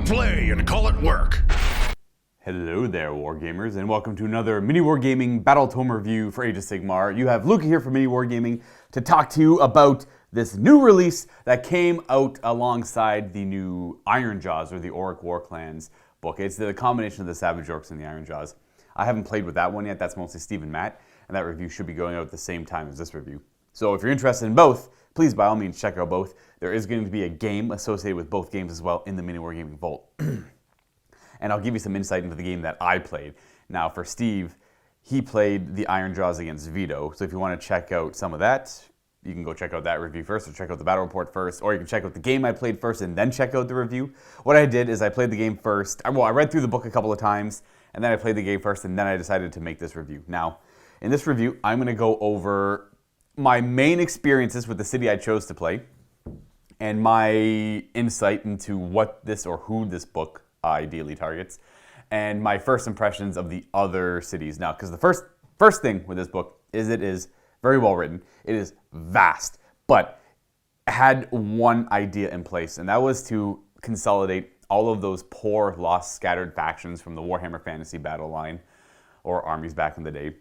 it play and call it work. Hello there, Wargamers, and welcome to another MiniWarGaming Battle Tome review for Age of Sigmar. You have Luka here from MiniWarGaming to talk to you about this new release that came out alongside the new Iron Jaws, or the Orc War Clans book. It's the combination of the Savage Orcs and the Iron Jaws. I haven't played with that one yet. That's mostly Steve and Matt, and that review should be going out at the same time as this review. So if you're interested in both, please by all means check out both. There is going to be a game associated with both games as well in the MiniWarGaming Vault. And I'll give you some insight into the game that I played. Now for Steve, he played the Iron Jaws against Vito. So if you want to check out some of that, you can go check out that review first, or check out the battle report first, or you can check out the game I played first and then check out the review. What I did is I played the game first. I read through the book a couple of times, and then I played the game first, and then I decided to make this review. Now, in this review, I'm going to go over my main experiences with the city I chose to play, and my insight into what this or who this book ideally targets, and my first impressions of the other cities. Now, because the first thing with this book is it is very well written. It is vast, but had one idea in place, and that was to consolidate all of those poor, lost, scattered factions from the Warhammer Fantasy battle line, or armies back in the day,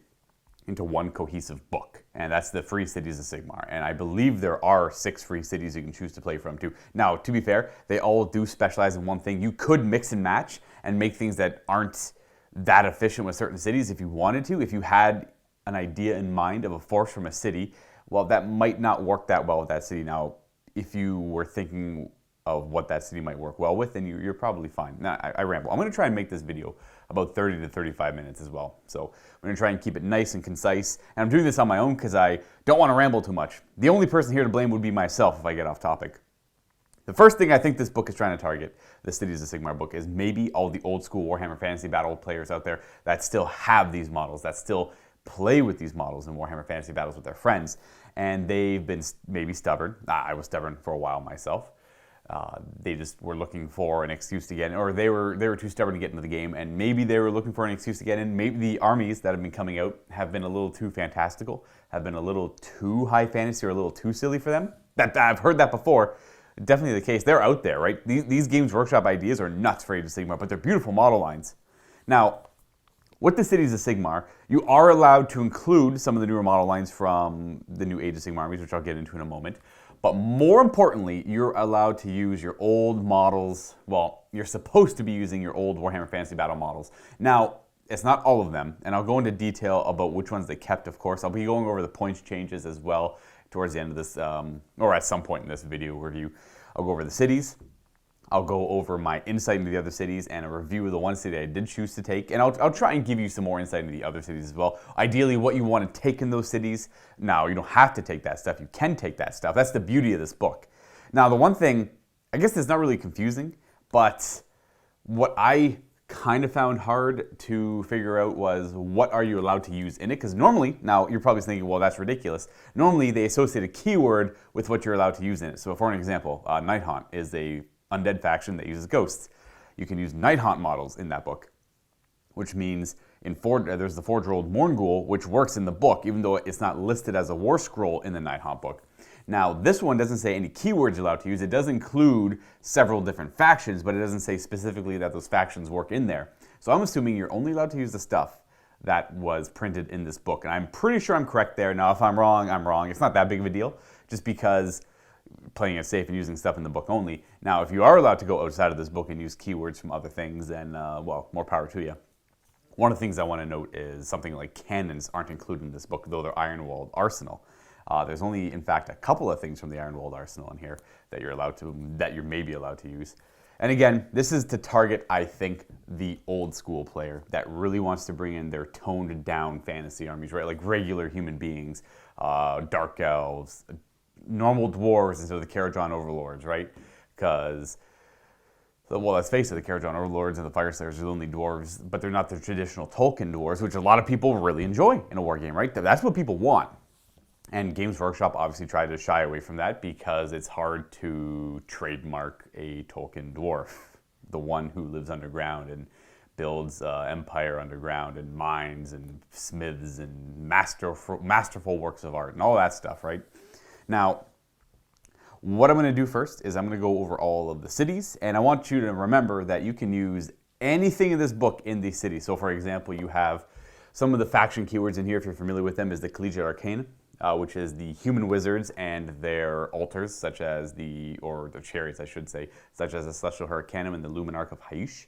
into one cohesive book, and that's the Free Cities of Sigmar. And I believe there are 6 free cities you can choose to play from too. Now, to be fair, they all do specialize in one thing. You could mix and match and make things that aren't that efficient with certain cities if you wanted to. If you had an idea in mind of a force from a city, well, that might not work that well with that city. Now, if you were thinking of what that city might work well with, then you're probably fine. Now, I ramble. I'm going to try and make this video about 30 to 35 minutes as well. So I'm going to try and keep it nice and concise. And I'm doing this on my own because I don't want to ramble too much. The only person here to blame would be myself if I get off topic. The first thing I think this book is trying to target, the Cities of Sigmar book, is maybe all the old school Warhammer Fantasy Battle players out there that still have these models, that still play with these models in Warhammer Fantasy Battles with their friends. And they've been maybe stubborn. I was stubborn for a while myself. They just were looking for an excuse to get in, or they were too stubborn to get into the game, and maybe they were looking for an excuse to get in. Maybe the armies that have been coming out have been a little too fantastical, have been a little too high fantasy, or a little too silly for them. I've heard that before. Definitely the case. They're out there, right? These Games Workshop ideas are nuts for Age of Sigmar, but they're beautiful model lines. Now, with the Cities of Sigmar, you are allowed to include some of the newer model lines from the new Age of Sigmar armies, which I'll get into in a moment. But more importantly, you're allowed to use your old models. Well, you're supposed to be using your old Warhammer Fantasy Battle models. Now, it's not all of them, and I'll go into detail about which ones they kept, of course. I'll be going over the points changes as well towards the end of this, or at some point in this video review. I'll go over the cities. I'll go over my insight into the other cities and a review of the one city I did choose to take. And I'll try and give you some more insight into the other cities as well. Ideally, what you want to take in those cities. Now, you don't have to take that stuff. You can take that stuff. That's the beauty of this book. Now, the one thing, I guess it's not really confusing, but what I kind of found hard to figure out was what are you allowed to use in it? Because normally, now you're probably thinking, well, that's ridiculous. Normally, they associate a keyword with what you're allowed to use in it. So for an example, Night Haunt is a undead faction that uses ghosts. You can use Night Haunt models in that book, which means there's the Forge-Rolled Mournghoul, which works in the book, even though it's not listed as a war scroll in the Night Haunt book. Now, this one doesn't say any keywords you're allowed to use. It does include several different factions, but it doesn't say specifically that those factions work in there. So I'm assuming you're only allowed to use the stuff that was printed in this book. And I'm pretty sure I'm correct there. Now, if I'm wrong, I'm wrong. It's not that big of a deal, just because playing it safe and using stuff in the book only. Now, if you are allowed to go outside of this book and use keywords from other things, then, well, more power to you. One of the things I want to note is something like cannons aren't included in this book, though they're Ironwalled Arsenal. There's only, in fact, a couple of things from the Ironwalled Arsenal in here that you're maybe allowed to use. And again, this is to target, I think, the old school player that really wants to bring in their toned down fantasy armies, right? Like regular human beings, dark elves, normal dwarves instead of the Karajan overlords, right? Because, well, let's face it, the Karajan overlords and the Fire Slayers are the only dwarves, but they're not the traditional Tolkien dwarves, which a lot of people really enjoy in a war game, right? That's what people want. And Games Workshop obviously tried to shy away from that because it's hard to trademark a Tolkien dwarf, the one who lives underground and builds empire underground and mines and smiths and masterful works of art and all that stuff, right? Now, What I'm going to do first is I'm going to go over all of the cities, and I want you to remember that you can use anything in this book in these cities. So for example, you have some of the faction keywords in here, if you're familiar with them, is the Collegiate Arcane, which is the human wizards and their altars, or the chariots, I should say, such as the Celestial Hurricanum and the Luminarch of Haish.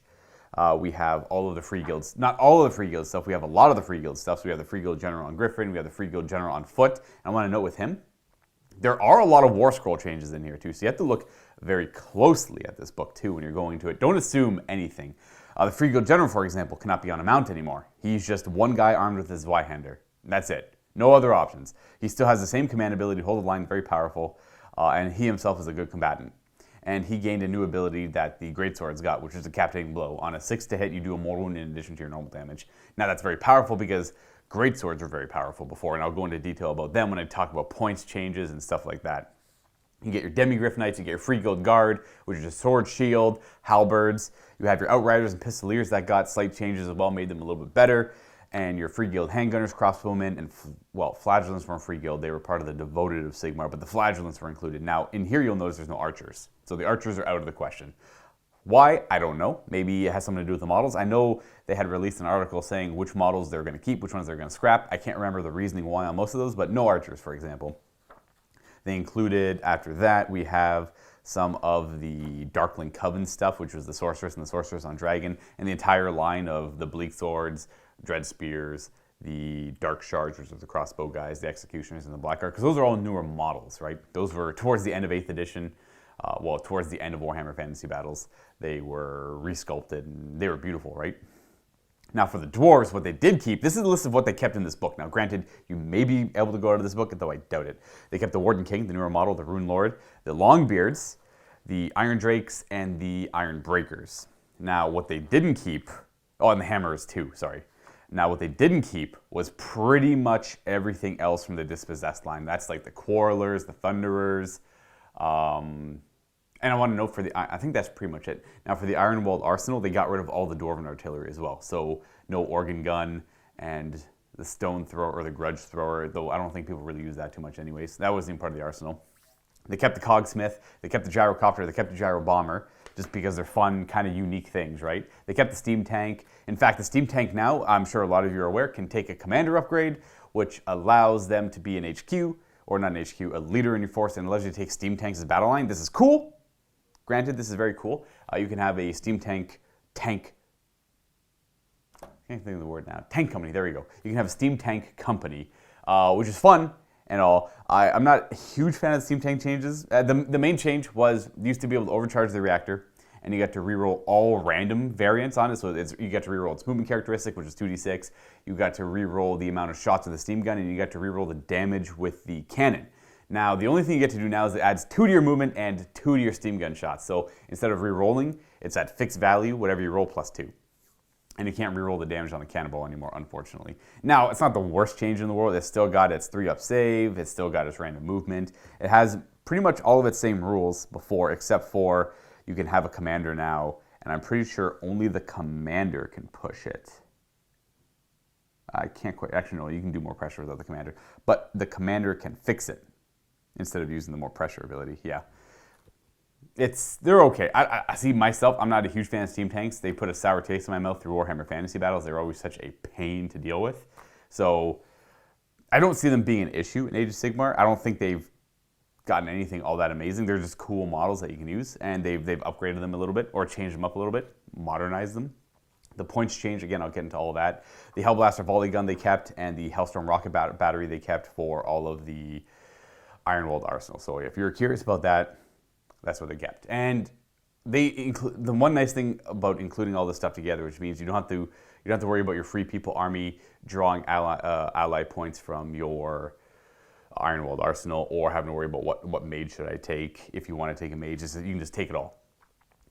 We have all of the free guilds, not all of the free guild stuff, we have a lot of the free guild stuff. So we have the free guild general on Griffin, we have the free guild general on Foot. And I want to note with him, there are a lot of War Scroll changes in here too, so you have to look very closely at this book too when you're going to it. Don't assume anything. The free guild general, for example, cannot be on a mount anymore. He's just one guy armed with his Zweihander. That's it. No other options. He still has the same command ability, hold the line, very powerful, and he himself is a good combatant. And he gained a new ability that the Greatswords got, which is a Decapitating Blow. On a 6 to hit, you do a mortal wound in addition to your normal damage. Now that's very powerful because Greatswords were very powerful before, and I'll go into detail about them when I talk about points changes and stuff like that. You get your Demigryph Knights, you get your Free Guild Guard, which is a sword, shield, halberds. You have your Outriders and Pistoliers that got slight changes as well, made them a little bit better. And your Free Guild Handgunners, Crossbowmen, and, Flagellants weren't Free Guild. They were part of the Devoted of Sigmar, but the Flagellants were included. Now, in here you'll notice there's no Archers. So the Archers are out of the question. Why? I don't know. Maybe it has something to do with the models. I know they had released an article saying which models they're going to keep, which ones they're going to scrap. I can't remember the reasoning why on most of those, but no Archers, for example. They included, after that, we have some of the Darkling Coven stuff, which was the Sorceress and the Sorceress on Dragon, and the entire line of the Bleak Swords, Dread Spears, the Dark Shards, which are the crossbow guys, the Executioners, and the Blackguard, because those are all newer models, right? Those were towards the end of 8th edition, towards the end of Warhammer Fantasy Battles. They were resculpted, and they were beautiful, right? Now for the Dwarves, what they did keep, this is a list of what they kept in this book. Now granted, you may be able to go out of this book, though I doubt it. They kept the Warden King, the newer model, the Rune Lord, the Longbeards, the Iron Drakes, and the Iron Breakers. Now what they didn't keep, and the Hammers too, sorry. Now what they didn't keep was pretty much everything else from the Dispossessed line. That's like the Quarrelers, the Thunderers, and I want to note I think that's pretty much it. Now for the Ironwalled Arsenal, they got rid of all the Dwarven artillery as well. So no Organ Gun and the Stone Thrower or the Grudge Thrower, though I don't think people really use that too much anyways. That wasn't even part of the arsenal. They kept the Cog Smith, they kept the Gyrocopter, they kept the Gyro Bomber, just because they're fun, kind of unique things, right? They kept the Steam Tank. In fact, the Steam Tank now, I'm sure a lot of you are aware, can take a commander upgrade, which allows them to be an HQ, or not an HQ, a leader in your force, and allows you to take Steam Tanks as battle line. This is cool. Granted, this is very cool. You can have a Steam Tank, I can't think of the word now, tank company, there you go. You can have a Steam Tank company, which is fun and all. I'm not a huge fan of the Steam Tank changes. The main change was you used to be able to overcharge the reactor, and you got to reroll all random variants on it. So you got to reroll its movement characteristic, which is 2d6. You got to reroll the amount of shots of the steam gun, and you got to reroll the damage with the cannon. Now, the only thing you get to do now is it adds 2 to your movement and 2 to your steam gun shots. So instead of re-rolling, it's at fixed value, whatever you roll, plus 2. And you can't re-roll the damage on the cannonball anymore, unfortunately. Now, it's not the worst change in the world. It's still got its 3-up save. It's still got its random movement. It has pretty much all of its same rules before, except for you can have a commander now, and I'm pretty sure only the commander can push it. I can't quite, actually no, you can do more pressure without the commander, but the commander can fix it instead of using the more pressure ability. Yeah, they're okay. I see myself, I'm not a huge fan of Steam Tanks. They put a sour taste in my mouth through Warhammer Fantasy Battles. They're always such a pain to deal with. So I don't see them being an issue in Age of Sigmar. I don't think they've gotten anything all that amazing. They're just cool models that you can use, and they've upgraded them a little bit, or changed them up a little bit, modernized them. The points change, again, I'll get into all of that. The Hellblaster Volley Gun they kept, and the Hellstorm Rocket Battery they kept for all of the Ironwalled Arsenal. So if you're curious about that, that's what they kept. And the one nice thing about including all this stuff together, which means you don't have to worry about your Free People army drawing ally points from your Ironwalled Arsenal, or having to worry about what mage should I take. If you want to take a mage, you can just take it all.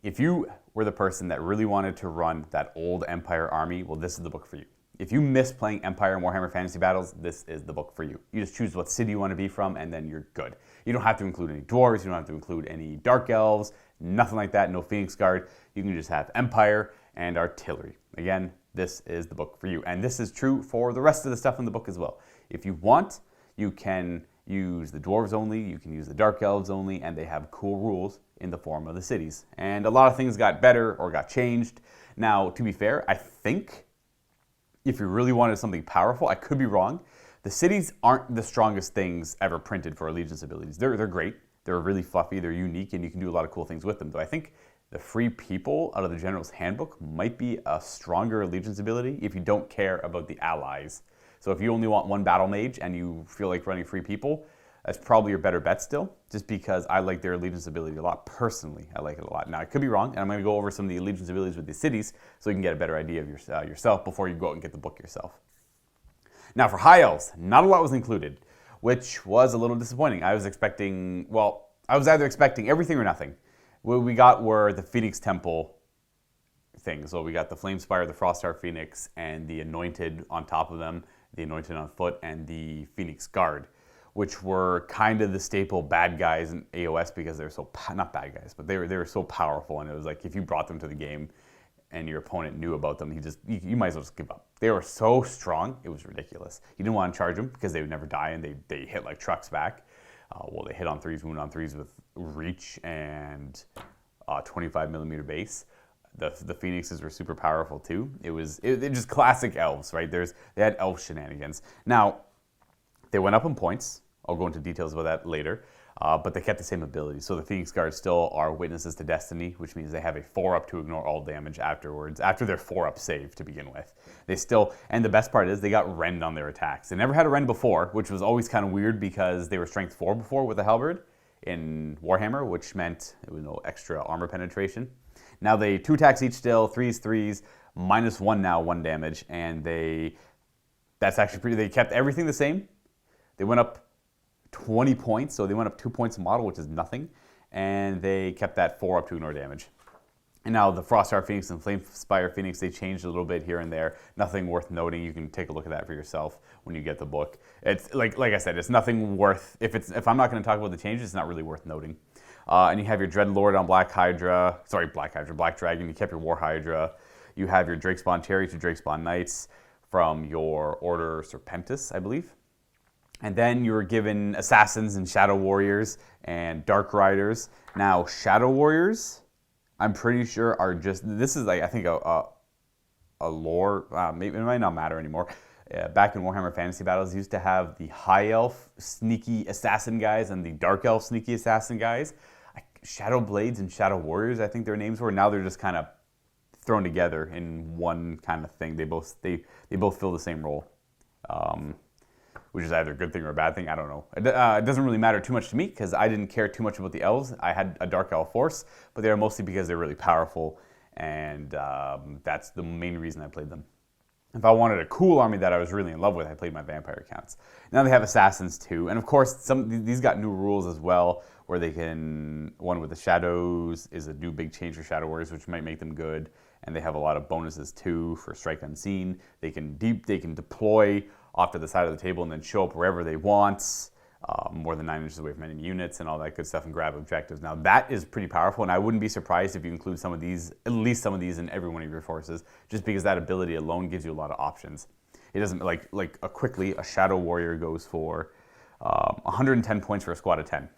If you were the person that really wanted to run that old Empire army, well, this is the book for you. If you miss playing Empire and Warhammer Fantasy Battles, this is the book for you. You just choose what city you want to be from, and then you're good. You don't have to include any dwarves, you don't have to include any dark elves, nothing like that, no Phoenix Guard. You can just have Empire and artillery. Again, this is the book for you. And this is true for the rest of the stuff in the book as well. If you want, you can use the Dwarves only, you can use the Dark Elves only, and they have cool rules in the form of the cities. And a lot of things got better or got changed. Now, to be fair, I think if you really wanted something powerful, I could be wrong, the cities aren't the strongest things ever printed for Allegiance abilities. They're great, they're really fluffy, they're unique, and you can do a lot of cool things with them. Though I think the free people out of the General's Handbook might be a stronger Allegiance ability if you don't care about the allies. So if you only want one battle mage and you feel like running free people, that's probably your better bet still, just because I like their Allegiance ability a lot. Personally, I like it a lot. Now, I could be wrong, and I'm going to go over some of the Allegiance abilities with the cities so you can get a better idea of yourself before you go out and get the book yourself. Now, for High Elves, not a lot was included, which was a little disappointing. I was expecting, well, I was either expecting everything or nothing. What we got were the Phoenix Temple things. So we got the Flamespire, the Frostheart Phoenix, and the Anointed on top of them, the Anointed on foot, and the Phoenix Guard, which were kind of the staple bad guys in AOS because they're so, not bad guys, but they were so powerful, and it was like if you brought them to the game and your opponent knew about them, you might as well just give up. They were so strong, it was ridiculous. You didn't want to charge them because they would never die, and they hit like trucks back. Well, they hit on threes, wound on threes with reach and 25mm base. The Phoenixes were super powerful too. It just classic elves, right? They had elf shenanigans. Now, they went up in points. I'll go into details about that later. But they kept the same abilities. So the Phoenix Guards still are witnesses to destiny, which means they have a 4-up to ignore all damage afterwards, after their 4-up save to begin with. They still, and the best part is they got rend on their attacks. They never had a rend before, which was always kind of weird because they were strength 4 before with the halberd in Warhammer, which meant it was no extra armor penetration. Now they 2 attacks each still, 3s, -1 now, 1 damage, and that's actually pretty, they kept everything the same. They went up 20 points, so they went up 2 points a model, which is nothing, and they kept that 4-up to ignore damage. And now the Frostheart Phoenix and Flamespire Phoenix, they changed a little bit here and there. Nothing worth noting. You can take a look at that for yourself when you get the book. It's like I said, it's nothing worth, if I'm not going to talk about the changes, it's not really worth noting. And you have your Dreadlord on Black Dragon. You kept your War Hydra. You have your Drakespawn Chariots, your Drakespawn Knights from your Order Serpentis, I believe. And then you were given Assassins and Shadow Warriors and Dark Riders. Now, Shadow Warriors, I'm pretty sure are just, this is like, I think a lore, maybe it might not matter anymore. Back in Warhammer Fantasy Battles, used to have the High Elf sneaky assassin guys and the Dark Elf sneaky assassin guys. Shadow Blades and Shadow Warriors, I think their names were. Now they're just kind of thrown together in one kind of thing. They both fill the same role. Which is either a good thing or a bad thing, I don't know. It doesn't really matter too much to me because I didn't care too much about the elves. I had a Dark Elf force, but they are mostly because they're really powerful, and that's the main reason I played them. If I wanted a cool army that I was really in love with, I played my vampire accounts. Now they have assassins too, and of course these got new rules as well, where they can, one with the shadows is a new big change for Shadow Warriors, which might make them good, and they have a lot of bonuses too for Strike Unseen. They can deploy off to the side of the table and then show up wherever they want, more than 9 inches away from enemy units and all that good stuff, and grab objectives. Now that is pretty powerful, and I wouldn't be surprised if you include some of these, at least some of these in every one of your forces, just because that ability alone gives you a lot of options. It doesn't, quickly, a Shadow Warrior goes for 110 points for a squad of 10.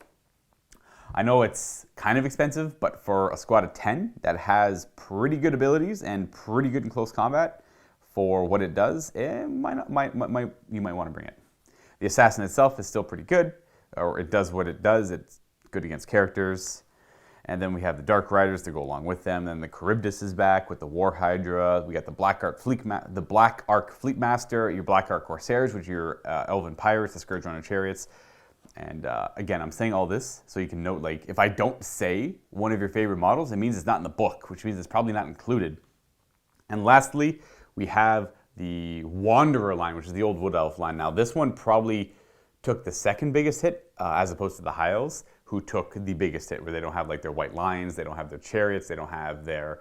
I know it's kind of expensive, but for a squad of 10 that has pretty good abilities and pretty good in close combat, for what it does, you might want to bring it. The Assassin itself is still pretty good, or it does what it does. It's good against characters. And then we have the Dark Riders to go along with them. Then the Charybdis is back with the War Hydra. We got the Black Arc Fleet Master, your Blackguard Corsairs, which are your Elven Pirates, the Scourge Runner Chariots. And again, I'm saying all this so you can note, like, if I don't say one of your favorite models, it means it's not in the book, which means it's probably not included. And lastly, we have the Wanderer line, which is the old Wood Elf line. Now, this one probably took the second biggest hit, as opposed to the High Elves, who took the biggest hit, where they don't have like their white lions, they don't have their chariots, they don't have their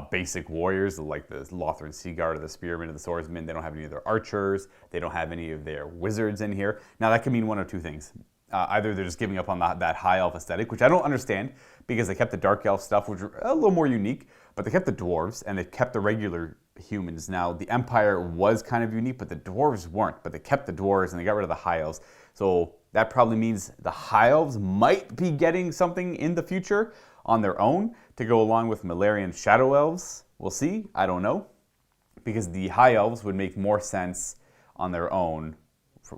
basic warriors, like the Lothran Sea Guard or the Spearmen or the Swordsmen. They don't have any of their archers. They don't have any of their wizards in here. Now, that could mean one of two things. Either they're just giving up on that High Elf aesthetic, which I don't understand, because they kept the Dark Elf stuff, which were a little more unique, but they kept the Dwarves, and they kept the regular humans. Now, the Empire was kind of unique, but the Dwarves weren't, but they kept the Dwarves, and they got rid of the High Elves. So That probably means the High Elves might be getting something in the future on their own to go along with Malarian Shadow Elves. We'll see. I don't know. Because the High Elves would make more sense on their own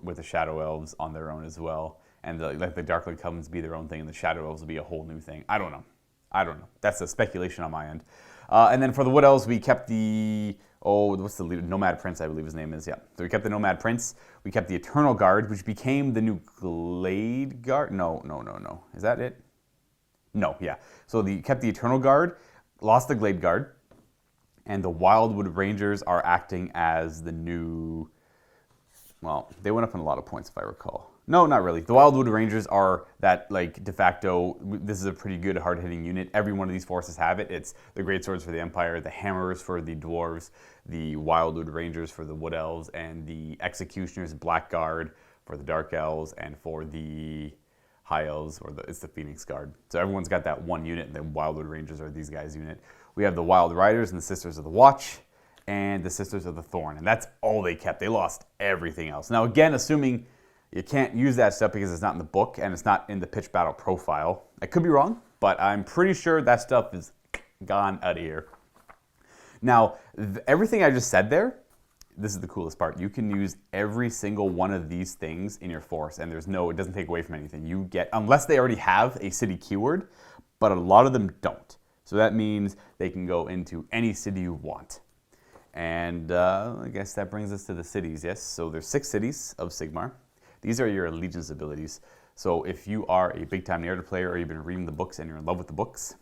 with the Shadow Elves on their own as well. And the Darkling Covens be their own thing and the Shadow Elves will be a whole new thing. I don't know. That's a speculation on my end. And then for the Wood Elves, we kept the... what's the leader? Nomad Prince, I believe his name is. Yeah. So we kept the Nomad Prince. We kept the Eternal Guard, which became the new Glade Guard. No. Is that it? No, yeah. So kept the Eternal Guard, lost the Glade Guard, and the Wildwood Rangers are acting as the new... Well, they went up in a lot of points, if I recall. No, not really. The Wildwood Rangers are that, de facto, this is a pretty good hard-hitting unit. Every one of these forces have it. It's the Great Swords for the Empire, the Hammers for the Dwarves, the Wildwood Rangers for the Wood Elves, and the Executioners, Blackguard for the Dark Elves, and for the High Elves, it's the Phoenix Guard. So everyone's got that one unit, and the Wildwood Rangers are these guys' unit. We have the Wild Riders and the Sisters of the Watch, and the Sisters of the Thorn, and that's all they kept. They lost everything else. Now, again, assuming you can't use that stuff because it's not in the book and it's not in the pitch battle profile. I could be wrong, but I'm pretty sure that stuff is gone out of here. Now, everything I just said there, this is the coolest part. You can use every single one of these things in your force, and it doesn't take away from anything. You get, unless they already have a city keyword, but a lot of them don't. So that means they can go into any city you want. And I guess that brings us to the cities, yes? So there's 6 cities of Sigmar. These are your allegiance abilities. So if you are a big-time narrative player or you've been reading the books and you're in love with the books,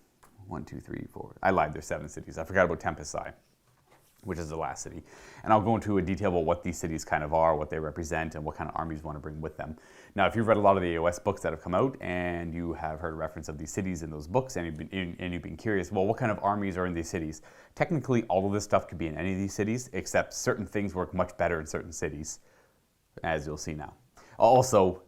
1, 2, 3, 4. I lied, there's 7 cities. I forgot about Tempest, which is the last city. And I'll go into a detail about what these cities kind of are, what they represent, and what kind of armies you want to bring with them. Now, if you've read a lot of the AOS books that have come out and you have heard reference of these cities in those books and you've been curious, well, what kind of armies are in these cities? Technically, all of this stuff could be in any of these cities, except certain things work much better in certain cities, as you'll see now. Also,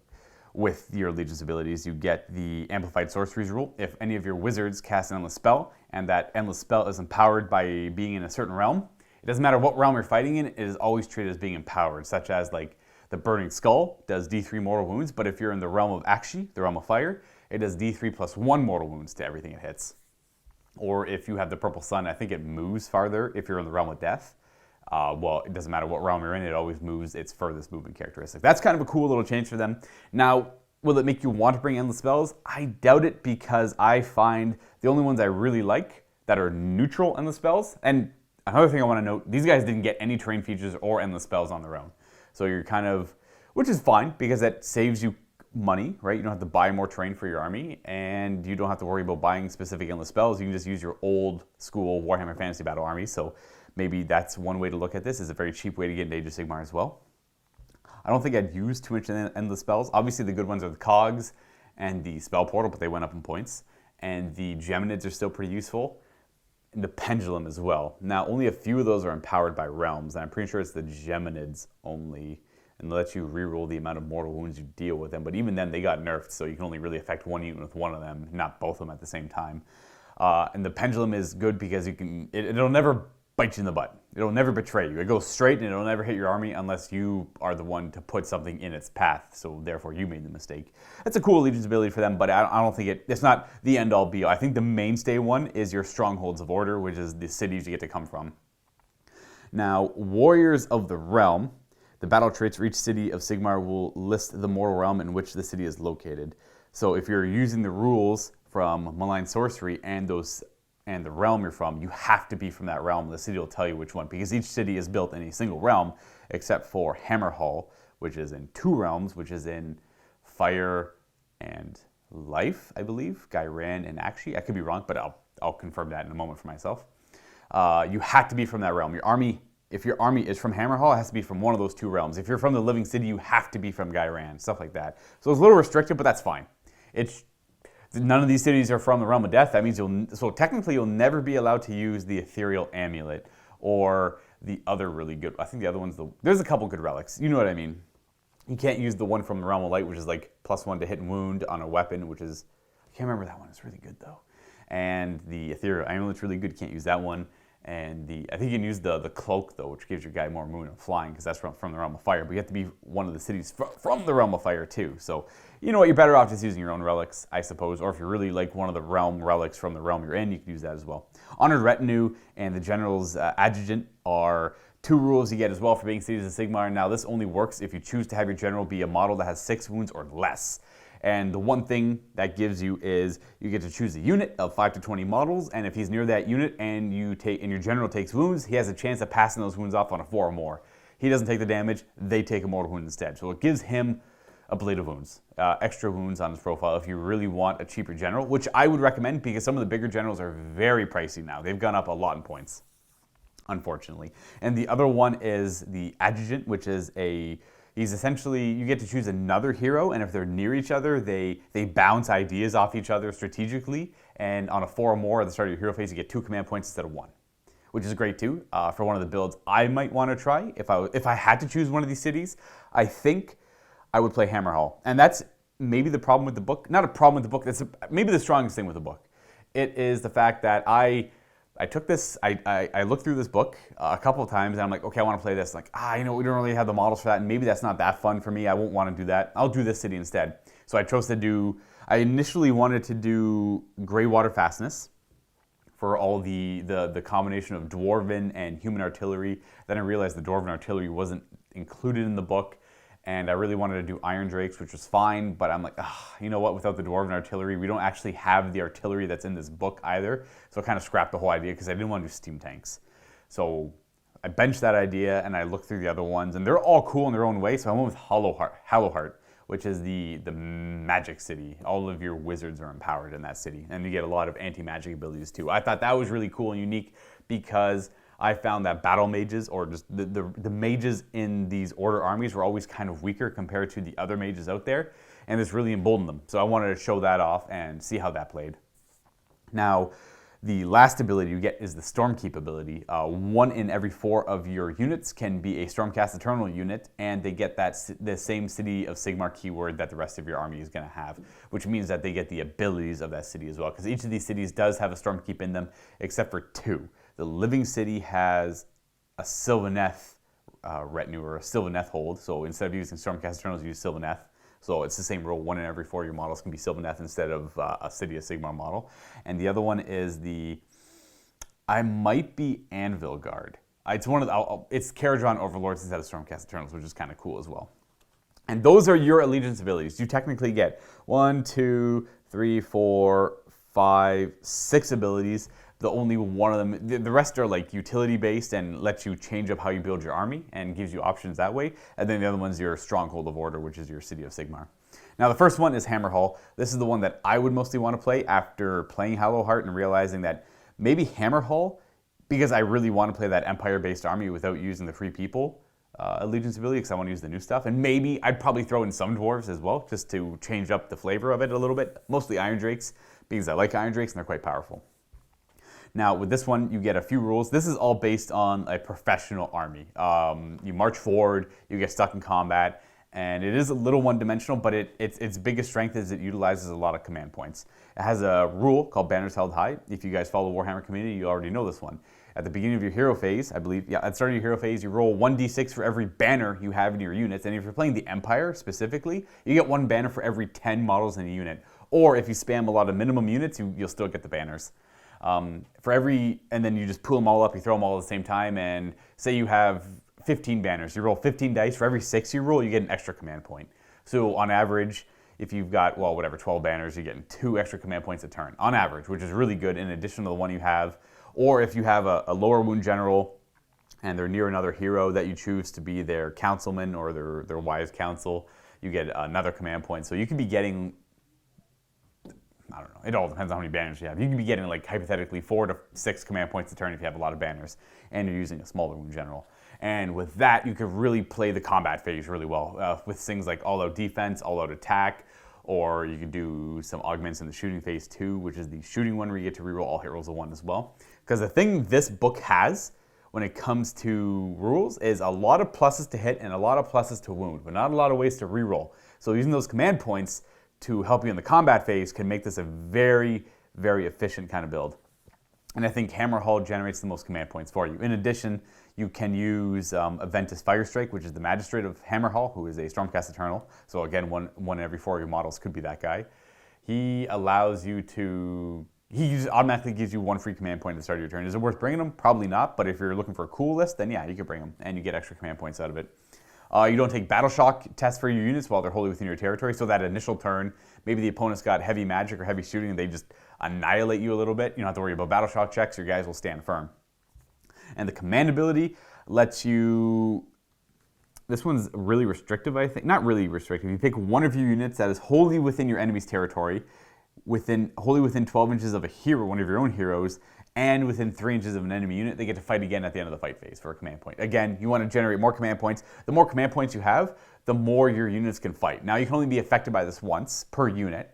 with your allegiance abilities, you get the Amplified Sorceries rule. If any of your wizards cast an endless spell, and that endless spell is empowered by being in a certain realm, it doesn't matter what realm you're fighting in, it is always treated as being empowered, such as the Burning Skull does D3 mortal wounds, but if you're in the realm of Akshi, the realm of fire, it does D3 plus 1 mortal wounds to everything it hits. Or if you have the Purple Sun, I think it moves farther if you're in the realm of death. Well, it doesn't matter what realm you're in, it always moves its furthest movement characteristic. That's kind of a cool little change for them. Now, will it make you want to bring endless spells? I doubt it, because I find the only ones I really like that are neutral endless spells, and another thing I want to note, these guys didn't get any terrain features or endless spells on their own. So you're kind of, which is fine, because that saves you money, right? You don't have to buy more terrain for your army, and you don't have to worry about buying specific endless spells. You can just use your old school Warhammer Fantasy Battle army. So maybe that's one way to look at this. It's a very cheap way to get into Age of Sigmar as well. I don't think I'd use too much endless spells. Obviously, the good ones are the Cogs and the Spell Portal, but they went up in points. And the Geminids are still pretty useful. And the Pendulum as well. Now, only a few of those are empowered by realms, and I'm pretty sure it's the Geminids only, and they let you reroll the amount of mortal wounds you deal with them. But even then, they got nerfed, so you can only really affect one unit with one of them, not both of them at the same time. And the Pendulum is good because it'll never bite you in the butt. It'll never betray you. It goes straight and it'll never hit your army unless you are the one to put something in its path, so therefore you made the mistake. That's a cool allegiance ability for them, but I don't think it's not the end-all be-all. I think the mainstay one is your Strongholds of Order, which is the cities you get to come from. Now, Warriors of the Realm, the battle traits for each city of Sigmar will list the mortal realm in which the city is located. So if you're using the rules from Malign Sorcery and the realm you're from, you have to be from that realm. The city will tell you which one, because each city is built in a single realm, except for Hammerhall, which is in 2 realms, which is in Fire and Life, I believe. Gairan and Akshi. I could be wrong, but I'll confirm that in a moment for myself. You have to be from that realm. If your army is from Hammerhall, it has to be from one of those 2 realms. If you're from the Living City, you have to be from Gairan, stuff like that. So it's a little restricted, but that's fine. None of these cities are from the Realm of Death. That means so technically you'll never be allowed to use the Ethereal Amulet or the other really good, I think the other one's there's a couple good relics. You know what I mean. You can't use the one from the Realm of Light, which is +1 to hit and wound on a weapon, which is, I can't remember that one. It's really good though. And the Ethereal Amulet's really good. You can't use that one. And I think you can use the cloak though, which gives your guy more movement and flying, because that's from the realm of fire. But you have to be one of the cities from the realm of fire too. So you know what, you're better off just using your own relics, I suppose. Or if you're really like one of the realm relics from the realm you're in, you can use that as well. Honored Retinue and the General's Adjutant are 2 rules you get as well for being cities of Sigmar. Now this only works if you choose to have your general be a model that has 6 wounds or less. And the one thing that gives you is you get to choose a unit of 5 to 20 models, and if he's near that unit and your general takes wounds, he has a chance of passing those wounds off on a 4 or more. He doesn't take the damage, they take a mortal wound instead. So it gives him a blade of wounds, extra wounds on his profile if you really want a cheaper general, which I would recommend because some of the bigger generals are very pricey now. They've gone up a lot in points, unfortunately. And the other one is the Adjutant, which is he's essentially, you get to choose another hero, and if they're near each other, they bounce ideas off each other strategically, and on a 4 or more at the start of your hero phase, you get 2 command points instead of 1, which is great too. For one of the builds I might want to try, if I had to choose one of these cities, I think I would play Hammerhall. And that's maybe the problem with the book. Not a problem with the book, that's maybe the strongest thing with the book. It is the fact that I took this, I looked through this book a couple of times and I'm like, okay, I want to play this. Like, you know, we don't really have the models for that, and maybe that's not that fun for me. I won't want to do that. I'll do this city instead. So I chose to do, I initially wanted to do Greywater Fastness for all the combination of Dwarven and human artillery. Then I realized the Dwarven artillery wasn't included in the book, and I really wanted to do Iron Drakes, which was fine, but I'm like, you know what, without the Dwarven artillery, we don't actually have the artillery that's in this book either, so I kind of scrapped the whole idea because I didn't want to do steam tanks. So I benched that idea, and I looked through the other ones, and they're all cool in their own way, so I went with Howl Heart, which is the magic city. All of your wizards are empowered in that city, and you get a lot of anti-magic abilities too. I thought that was really cool and unique because I found that battle mages, or just the mages in these order armies, were always kind of weaker compared to the other mages out there, and this really emboldened them. So I wanted to show that off and see how that played. Now, the last ability you get is the Stormkeep ability. 1 in every 4 of your units can be a Stormcast Eternal unit, and they get the same City of Sigmar keyword that the rest of your army is going to have, which means that they get the abilities of that city as well, because each of these cities does have a Stormkeep in them, except for 2. The Living City has a Sylvaneth retinue, or a Sylvaneth hold, so instead of using Stormcast Eternals, you use Sylvaneth. So it's the same rule, 1 in every 4 of your models can be Sylvaneth instead of a City of Sigmar model. And the other one is I might be Anvil Guard. It's Caradron Overlords instead of Stormcast Eternals, which is kind of cool as well. And those are your allegiance abilities. You technically get 1, 2, 3, 4, 5, 6 abilities. The only one of them, the rest are like utility based and let you change up how you build your army and gives you options that way. And then the other one's your Stronghold of Order, which is your City of Sigmar. Now the first one is Hammerhall. This is the one that I would mostly want to play after playing Howl Heart and realizing that maybe Hammerhall, because I really want to play that Empire based army without using the Free People allegiance ability, because I want to use the new stuff. And maybe I'd probably throw in some Dwarves as well, just to change up the flavor of it a little bit. Mostly Iron Drakes, because I like Iron Drakes and they're quite powerful. Now, with this one, you get a few rules. This is all based on a professional army. You march forward, you get stuck in combat, and it is a little one-dimensional, but its biggest strength is it utilizes a lot of command points. It has a rule called Banners Held High. If you guys follow Warhammer community, you already know this one. At the beginning of your hero phase, I believe, at the start of your hero phase, you roll 1d6 for every banner you have in your units, and if you're playing the Empire specifically, you get 1 banner for every 10 models in a unit. Or if you spam a lot of minimum units, you'll still get the banners. And then you just pull them all up, you throw them all at the same time, and say you have 15 banners. You roll 15 dice. For every 6 you roll, you get an extra command point. So on average, if you've got, 12 banners, you're getting 2 extra command points a turn, on average, which is really good in addition to the one you have. Or if you have a lower wound general and they're near another hero that you choose to be their councilman or their wise council, you get another command point. So you could be getting, I don't know, it all depends on how many banners you have. You can be getting, like, hypothetically 4 to 6 command points a turn if you have a lot of banners and you're using a smaller wound general. And with that, you could really play the combat phase really well with things like all-out defense, all-out attack, or you could do some augments in the shooting phase too, which is the shooting one where you get to reroll all hit rolls of 1 as well. Because the thing this book has when it comes to rules is a lot of pluses to hit and a lot of pluses to wound, but not a lot of ways to reroll. So using those command points to help you in the combat phase can make this a very, very efficient kind of build. And I think Hammer Hull generates the most command points for you. In addition, you can use Aventus Firestrike, which is the Magistrate of Hammer Hull, who is a Stormcast Eternal. So again, one in every 4 of your models could be that guy. He allows you to... He just automatically gives you 1 free command point at the start of your turn. Is it worth bringing him? Probably not, but if you're looking for a cool list, then yeah, you could bring him, and you get extra command points out of it. You don't take Battle Shock tests for your units while they're wholly within your territory, so that initial turn, maybe the opponent's got heavy magic or heavy shooting, and they just annihilate you a little bit. You don't have to worry about Battle Shock checks, your guys will stand firm. And the command ability lets you... This one's really restrictive, I think. Not really restrictive. You pick one of your units that is wholly within your enemy's territory, wholly within 12 inches of a hero, one of your own heroes, and within 3 inches of an enemy unit. They get to fight again at the end of the fight phase for a command point. Again, you want to generate more command points. The more command points you have, the more your units can fight. Now, you can only be affected by this once per unit.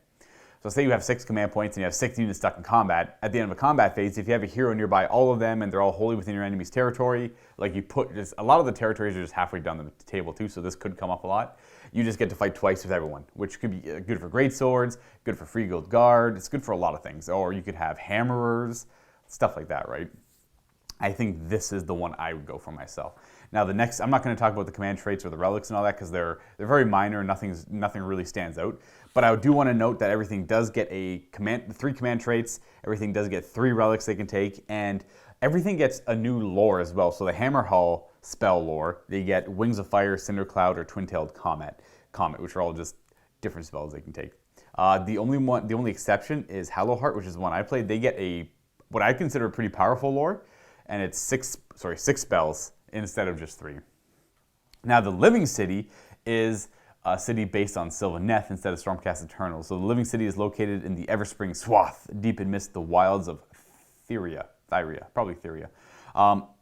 So say you have 6 command points and you have 6 units stuck in combat. At the end of a combat phase, if you have a hero nearby all of them and they're all wholly within your enemy's territory, like you put just, a lot of the territories are just halfway down the table too, so this could come up a lot. You just get to fight twice with everyone, which could be good for great swords, good for free guild guard, it's good for a lot of things. Or you could have hammerers, stuff like that, right? I think this is the one I would go for myself. Now the next, I'm not going to talk about the command traits or the relics and all that because they're very minor and nothing really stands out. But I do want to note that everything does get 3 command traits, everything does get 3 relics they can take, and everything gets a new lore as well. So the Hammer Hull spell lore, they get Wings of Fire, Cinder Cloud, or Twin-Tailed Comet, which are all just different spells they can take. The only exception is Howl Heart, which is the one I played. They get what I consider a pretty powerful lore, and it's 6 spells instead of just 3. Now the Living City is a city based on Sylvaneth instead of Stormcast Eternal. So the Living City is located in the Everspring Swath, deep amidst the wilds of Thyria.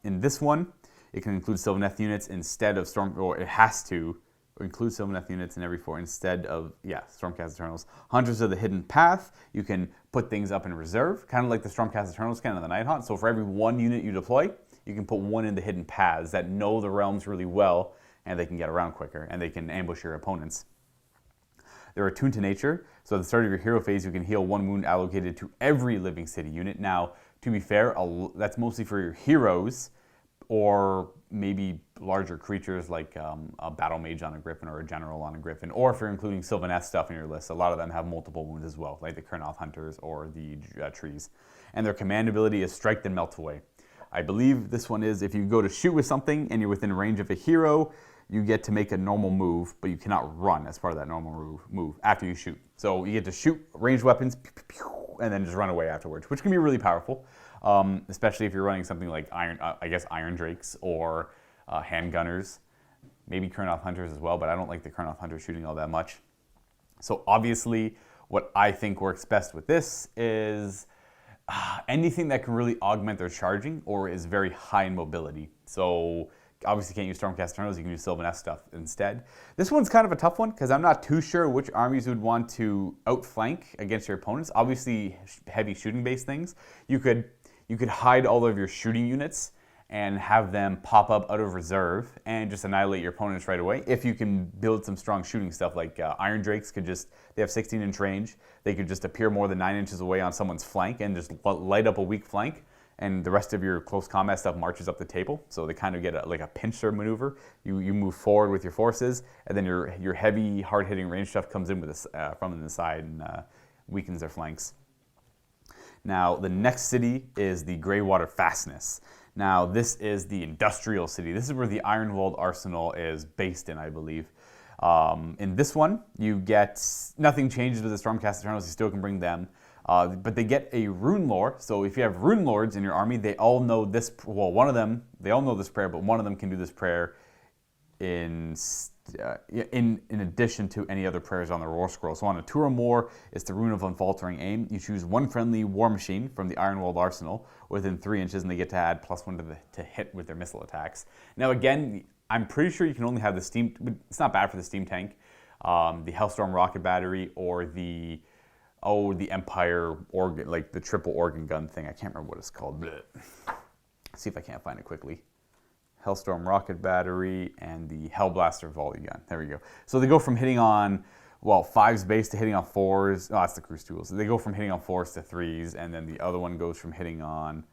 In this one, it can include Sylvaneth units instead of it has to include Sylvaneth units in every 4 instead of, Stormcast Eternals. Hunters of the Hidden Path, you can put things up in reserve, kind of like the Stormcast Eternals can in the Night Haunt. So for every 1 unit you deploy, you can put 1 in the Hidden Paths that know the realms really well, and they can get around quicker, and they can ambush your opponents. They're attuned to nature, so at the start of your hero phase, you can heal 1 wound allocated to every Living City unit. Now, to be fair, that's mostly for your heroes, or maybe larger creatures like a battle mage on a griffin or a general on a griffin, or if you're including Sylvaneth stuff in your list, a lot of them have multiple wounds as well, like the Kurnoth Hunters or the trees. And their command ability is Strike Then Melt Away. I believe this one is if you go to shoot with something and you're within range of a hero, you get to make a normal move, but you cannot run as part of that normal move after you shoot. So you get to shoot ranged weapons, and then just run away afterwards, which can be really powerful, especially if you're running something like Iron Drakes or handgunners, maybe Kurnoth Hunters as well, but I don't like the Kurnoth Hunters shooting all that much. So obviously, what I think works best with this is anything that can really augment their charging or is very high in mobility. So obviously can't use Stormcast Eternals, you can use Sylvaneth stuff instead. This one's kind of a tough one because I'm not too sure which armies would want to outflank against your opponents. Obviously heavy shooting based things. You could hide all of your shooting units and have them pop up out of reserve and just annihilate your opponents right away. If you can build some strong shooting stuff like Iron Drakes they have 16-inch range. They could just appear more than 9 inches away on someone's flank and just light up a weak flank, and the rest of your close combat stuff marches up the table. So they kind of get like a pincer maneuver. You move forward with your forces, and then your heavy, hard-hitting range stuff comes in with from the side and weakens their flanks. Now, the next city is the Greywater Fastness. Now, this is the industrial city. This is where the Ironwalled Arsenal is based in, I believe. In this one, you get, nothing changes with the Stormcast Eternals, you still can bring them. But they get a rune lore, so if you have rune lords in your army, they all know this, well, one of them, they all know this prayer, but one of them can do this prayer in addition to any other prayers on the war scroll. So on a 2 or more, it's the Rune of Unfaltering Aim. You choose 1 friendly war machine from the Ironwalled Arsenal within 3 inches, and they get to add +1 to hit with their missile attacks. Now again, I'm pretty sure you can only have the steam, it's not bad for the steam tank, the Hellstorm rocket battery, or the Empire organ, like the triple organ gun thing. I can't remember what it's called. Blech. See if I can't find it quickly. Hellstorm rocket battery and the Hellblaster volley gun. There we go. So they go from hitting on well, 5's base to hitting on 4s. Oh, that's the cruise tools. They go from hitting on 4s to 3s, and then the other one goes from hitting on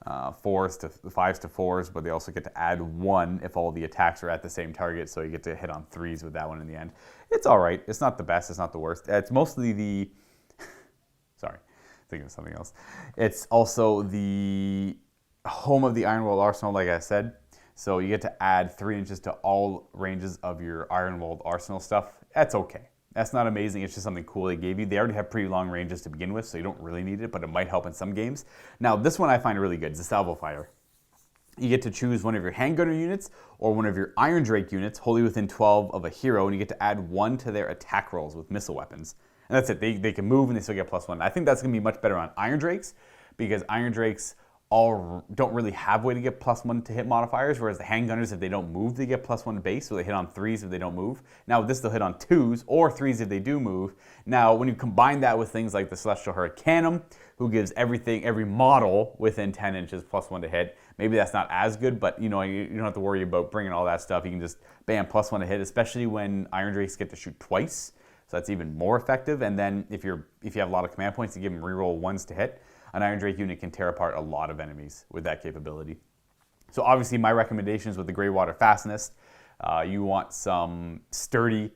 5's to 4s, but they also get to add 1 if all the attacks are at the same target, so you get to hit on 3s with that one in the end. It's all right. It's not the best. It's not the worst. It's mostly the... Sorry, thinking of something else. It's also the home of the Ironwalled Arsenal, like I said. So you get to add 3 inches to all ranges of your Ironwalled Arsenal stuff. That's okay. That's not amazing. It's just something cool they gave you. They already have pretty long ranges to begin with, so you don't really need it, but it might help in some games. Now, this one I find really good. It's the Salvo Fire. You get to choose one of your handgunner units or one of your Iron Drake units, wholly within 12 of a hero, and you get to add 1 to their attack rolls with missile weapons. And that's it. They can move and they still get +1. I think that's going to be much better on Iron Drakes, because Iron Drakes all don't really have a way to get +1 to hit modifiers, whereas the handgunners, if they don't move, they get +1 base, so they hit on 3s if they don't move. Now with this, they'll hit on 2s or 3s if they do move. Now when you combine that with things like the Celestial Hurricanum, who gives every model within 10 inches +1 to hit, maybe that's not as good, but you don't have to worry about bringing all that stuff. You can just bam, +1 to hit, especially when Iron Drakes get to shoot twice, so that's even more effective. And then if you have a lot of command points, you give them reroll 1s to hit. An Iron Drake unit can tear apart a lot of enemies with that capability. So obviously my recommendations with the Greywater Fastness, you want some sturdy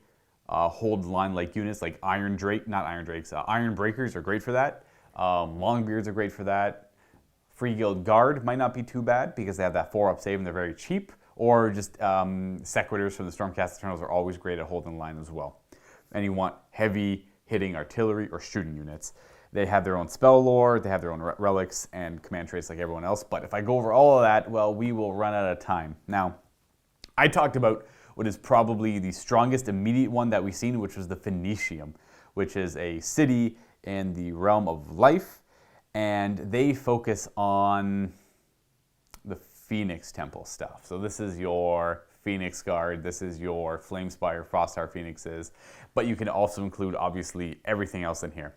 hold line like units like Iron Breakers are great for that. Longbeards are great for that. Free Guild Guard might not be too bad because they have that 4-up save and they're very cheap. Or just Sequitors from the Stormcast Eternals are always great at holding line as well. And you want heavy hitting artillery or shooting units. They have their own spell lore, they have their own relics and command traits like everyone else. But if I go over all of that, well, we will run out of time. Now, I talked about what is probably the strongest immediate one that we've seen, which was the Phoenicium, which is a city in the realm of life. And they focus on the Phoenix Temple stuff. So this is your Phoenix Guard, this is your Flamespire, Frostheart Phoenixes, but you can also include, obviously, everything else in here.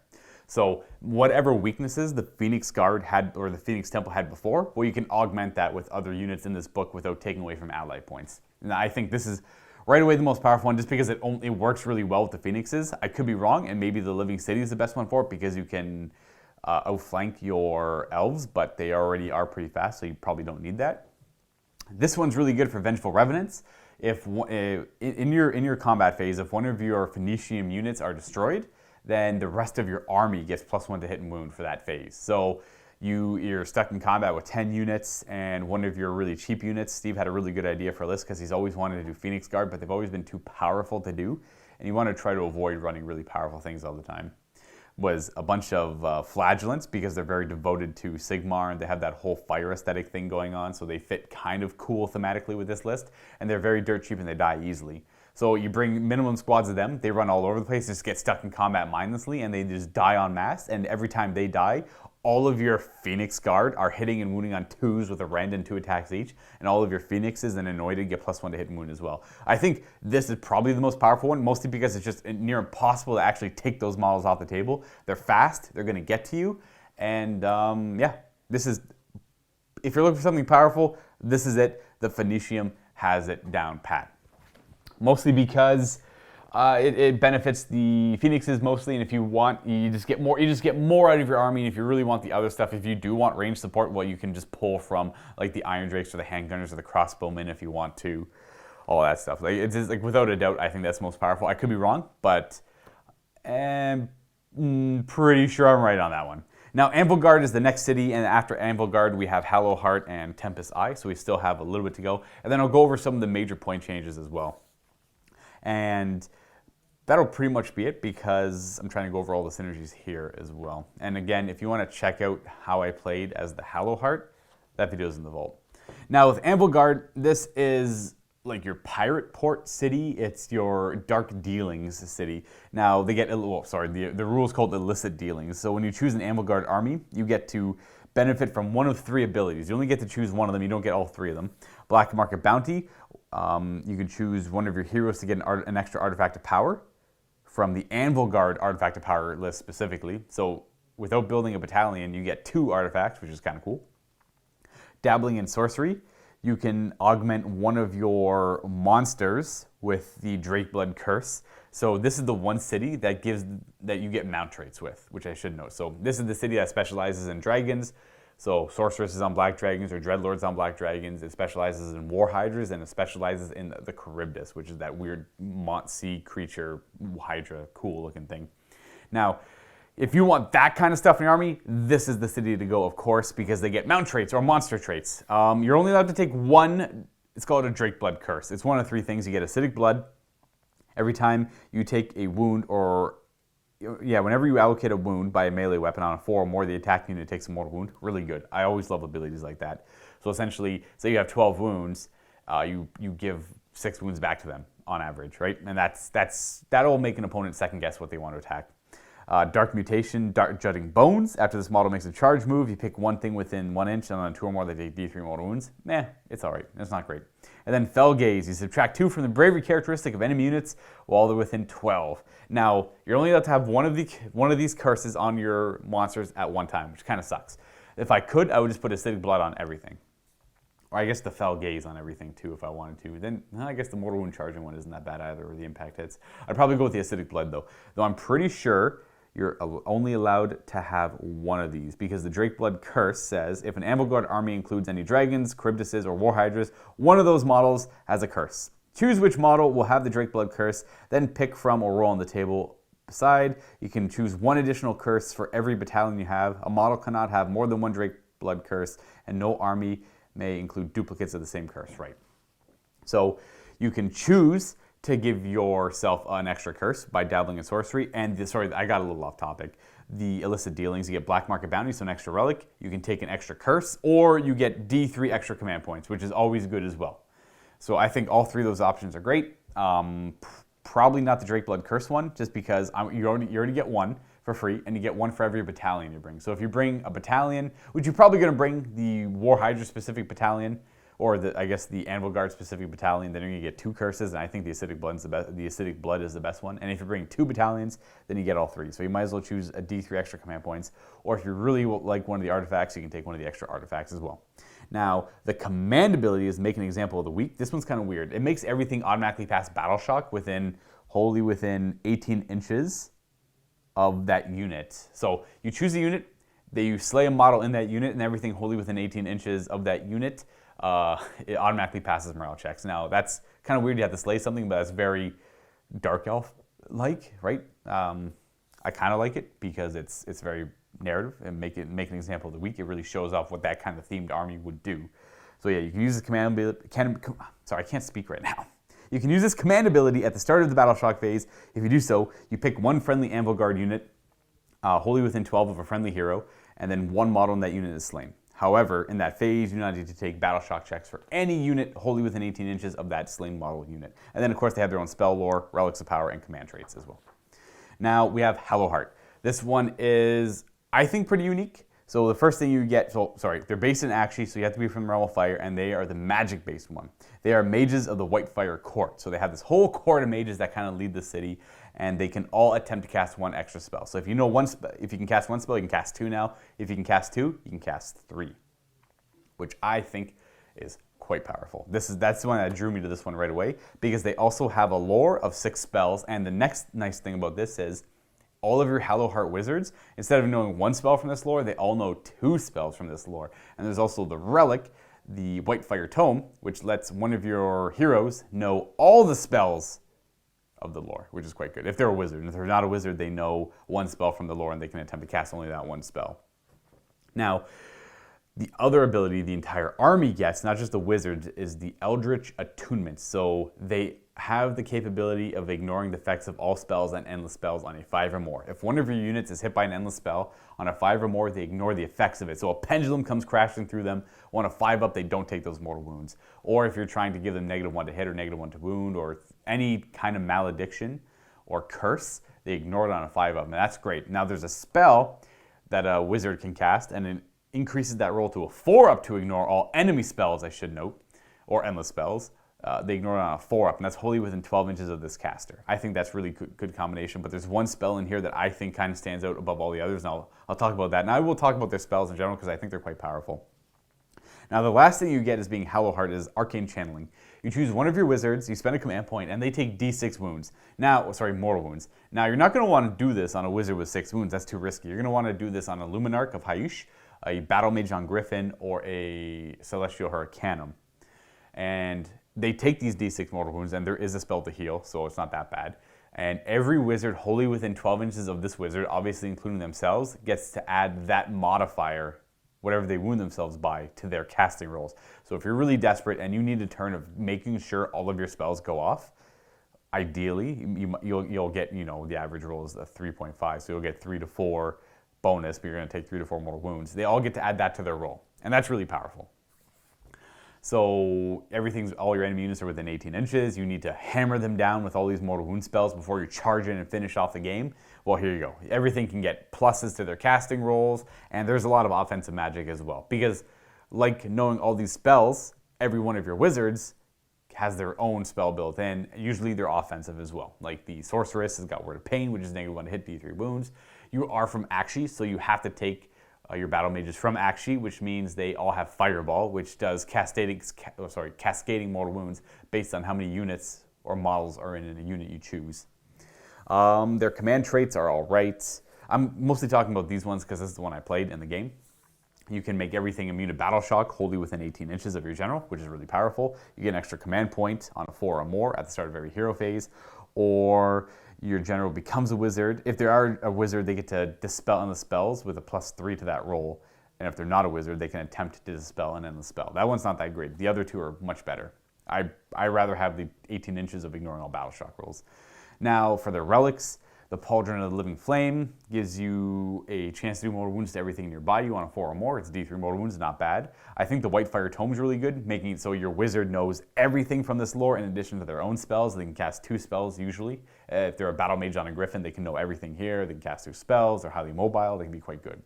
So whatever weaknesses the Phoenix Guard had or the Phoenix Temple had before, well, you can augment that with other units in this book without taking away from ally points. And I think this is right away the most powerful one just because it works really well with the Phoenixes. I could be wrong, and maybe the Living City is the best one for it because you can outflank your elves, but they already are pretty fast, so you probably don't need that. This one's really good for Vengeful Revenants. If in your combat phase, if one of your Phoenician units are destroyed, then the rest of your army gets +1 to hit and wound for that phase. So you're stuck in combat with 10 units and one of your really cheap units. Steve had a really good idea for this because he's always wanted to do Phoenix Guard, but they've always been too powerful to do. And you want to try to avoid running really powerful things all the time. Was a bunch of Flagellants because they're very devoted to Sigmar and they have that whole fire aesthetic thing going on, so they fit kind of cool thematically with this list, and they're very dirt cheap and they die easily. So you bring minimum squads of them, they run all over the place, just get stuck in combat mindlessly, and they just die en masse, and every time they die, all of your Phoenix Guard are hitting and wounding on 2s with a random 2 attacks each, and all of your Phoenixes and Anointed get +1 to hit and wound as well. I think this is probably the most powerful one, mostly because it's just near impossible to actually take those models off the table. They're fast, they're going to get to you, and yeah, this is, if you're looking for something powerful, this is it. The Phoenicium has it down pat. Mostly because it benefits the Phoenixes mostly, and if you want, you just get more out of your army. And if you really want the other stuff, if you do want range support, well, you can just pull from like the Iron Drakes or the Handgunners or the Crossbowmen if you want to, all that stuff. Like it's just, like without a doubt, I think that's most powerful. I could be wrong, but I'm pretty sure I'm right on that one. Now, Anvil Guard is the next city, and after Anvil Guard, we have Howl Heart and Tempest Eye, so we still have a little bit to go. And then I'll go over some of the major point changes as well. And that'll pretty much be it because I'm trying to go over all the synergies here as well. And again, if you want to check out how I played as the Howl Heart, that video is in the vault. Now with Anvil Guard, this is like your pirate port city. It's your dark dealings city. Now they get, well, sorry, the rule is called Illicit Dealings. So when you choose an Anvil Guard army, you get to benefit from one of 3 abilities. You only get to choose one of them. You don't get all 3 of them. Black Market Bounty. You can choose one of your heroes to get an extra artifact of power from the Anvil Guard artifact of power list specifically. So without building a battalion, you get 2 artifacts, which is kind of cool. Dabbling in sorcery, you can augment one of your monsters with the Drakeblood Curse. So this is the one city that you get mount traits with, which I should know. So this is the city that specializes in dragons. So Sorceress is on black dragons, or Dreadlord's on black dragons. It specializes in war hydras, and it specializes in the Charybdis, which is that weird sea creature hydra, cool looking thing. Now, if you want that kind of stuff in your army, this is the city to go, of course, because they get mount traits or monster traits. You're only allowed to take one. It's called a Drake Blood Curse. It's one of three things. You get acidic blood every time you take a wound, or whenever you allocate a wound by a melee weapon on a 4 or more, the attack unit takes a mortal wound. Really good. I always love abilities like that. So essentially, say you have 12 wounds, you give 6 wounds back to them on average, right? And that'll make an opponent second guess what they want to attack. Dark Mutation, Dark Jutting Bones. After this model makes a charge move, you pick one thing within 1 inch, and on 2 or more, they take D3 mortal wounds. It's all right. It's not great. And then Fell Gaze. You subtract 2 from the bravery characteristic of enemy units while they're within 12. Now, you're only allowed to have one of these curses on your monsters at one time, which kind of sucks. If I could, I would just put Acidic Blood on everything. Or I guess the Fell Gaze on everything too, if I wanted to. Then I guess the Mortal Wound charging one isn't that bad either, or the impact hits. I'd probably go with the Acidic Blood though. Though I'm pretty sure you're only allowed to have one of these, because the Drake Blood Curse says if an Anvilguard army includes any dragons, Charybdises, or war hydras, one of those models has a curse. Choose which model will have the Drake Blood Curse, then pick from or roll on the table beside. You can choose one additional curse for every battalion you have. A model cannot have more than one Drake Blood Curse, and no army may include duplicates of the same curse, right? So you can choose to give yourself an extra curse by dabbling in sorcery. And I got a little off topic. The Illicit Dealings, you get Black Market Bounty, so an extra relic. You can take an extra curse, or you get D3 extra command points, which is always good as well. So I think all three of those options are great. Probably not the Drake Blood Curse one, just because you already get one for free, and you get one for every battalion you bring. So if you bring a battalion, which you're probably going to bring the War Hydra specific battalion, or the Anvilguard specific battalion, then you're going to get 2 curses, and I think the Acidic Blood is the best one. And if you bring 2 battalions, then you get all 3. So you might as well choose a D3 extra command points, or if you really like one of the artifacts, you can take one of the extra artifacts as well. Now, the command ability is Make an Example of the Weak. This one's kind of weird. It makes everything automatically pass Battle Shock wholly within 18 inches of that unit. So you choose a unit, you slay a model in that unit, and everything wholly within 18 inches of that unit, it automatically passes morale checks. Now, that's kind of weird. You have to slay something, but that's very Dark Elf-like, right? I kind of like it because it's very narrative, and make an example of the week. It really shows off what that kind of themed army would do. So yeah, you can use this command ability. Sorry, I can't speak right now. You can use this command ability at the start of the Battle Shock phase. If you do so, you pick one friendly Anvilguard unit, wholly within 12 of a friendly hero, and then one model in that unit is slain. However, in that phase, you do not need to take Battle Shock checks for any unit wholly within 18 inches of that slain model unit. And then, of course, they have their own spell lore, relics of power, and command traits as well. Now, we have Howl Heart. This one is, I think, pretty unique. So the first thing you get, they're based in Akshi, so you have to be from the Realm of Fire, and they are the magic-based one. They are mages of the White Fire Court. So they have this whole court of mages that kind of lead the city, and they can all attempt to cast one extra spell. So if you can cast one spell, you can cast 2 now. If you can cast 2, you can cast 3, which I think is quite powerful. That's the one that drew me to this one right away, because they also have a lore of 6 spells, and the next nice thing about this is all of your Howl Heart wizards, instead of knowing 1 spell from this lore, they all know 2 spells from this lore. And there's also the relic, the White Fire Tome, which lets one of your heroes know all the spells of the lore, which is quite good. If they're a wizard, and if they're not a wizard, they know 1 spell from the lore, and they can attempt to cast only that 1 spell. Now, the other ability the entire army gets, not just the wizards, is the Eldritch Attunement. So they have the capability of ignoring the effects of all spells and endless spells on a 5 or more. If one of your units is hit by an endless spell on a 5 or more, they ignore the effects of it. So a pendulum comes crashing through them. On a 5 up, they don't take those mortal wounds. Or if you're trying to give them -1 to hit or -1 to wound, or any kind of malediction or curse, they ignore it on a 5 up. And that's great. Now there's a spell that a wizard can cast, and it increases that roll to a 4 up to ignore all enemy spells, I should note, or endless spells. They ignore it on a 4 up, and that's wholly within 12 inches of this caster. I think that's really good combination, but there's one spell in here that I think kind of stands out above all the others, and I'll talk about that. And I will talk about their spells in general because I think they're quite powerful. Now, the last thing you get as being Howl Heart is Arcane Channeling. You choose one of your wizards, you spend a command point, and they take d6 wounds. Now, sorry, mortal wounds. Now, you're not going to want to do this on a wizard with 6 wounds. That's too risky. You're going to want to do this on a Luminarch of Hayush, a Battle Mage on Griffin, or a Celestial Hurricanum. And they take these d6 mortal wounds, and there is a spell to heal, so it's not that bad. And every wizard wholly within 12 inches of this wizard, obviously including themselves, gets to add that modifier, whatever they wound themselves by, to their casting rolls. So if you're really desperate and you need a turn of making sure all of your spells go off, ideally, you'll get, the average roll is a 3.5, so you'll get 3 to 4 bonus, but you're going to take 3 to 4 mortal wounds. They all get to add that to their roll, and that's really powerful. So all your enemy units are within 18 inches. You need to hammer them down with all these mortal wound spells before you charge in and finish off the game. Well, here you go. Everything can get pluses to their casting rolls, and there's a lot of offensive magic as well. Because, like knowing all these spells, every one of your wizards has their own spell built in. Usually they're offensive as well. Like the Sorceress has got Word of Pain, which is -1 to hit, D3 wounds. You are from Akshi, so you have to take your battle mages from Akshi, which means they all have Fireball, which does cascading mortal wounds based on how many units or models are in a unit you choose. Their command traits are all right. I'm mostly talking about these ones because this is the one I played in the game. You can make everything immune to battle shock wholly within 18 inches of your general, which is really powerful. You get an extra command point on a 4 or more at the start of every hero phase, or your general becomes a wizard. If they are a wizard, they get to dispel end the spells with a +3 to that roll. And if they're not a wizard, they can attempt to dispel and end the spell. That one's not that great. The other two are much better. I rather have the 18 inches of ignoring all battle shock rolls. Now, for their relics, the Pauldron of the Living Flame gives you a chance to do mortal wounds to everything nearby you on a 4 or more. It's D3 mortal wounds, not bad. I think the Whitefire Tome is really good, making it so your wizard knows everything from this lore in addition to their own spells. They can cast 2 spells usually. If they're a battle mage on a griffin, they can know everything here. They can cast 2 spells. They're highly mobile. They can be quite good.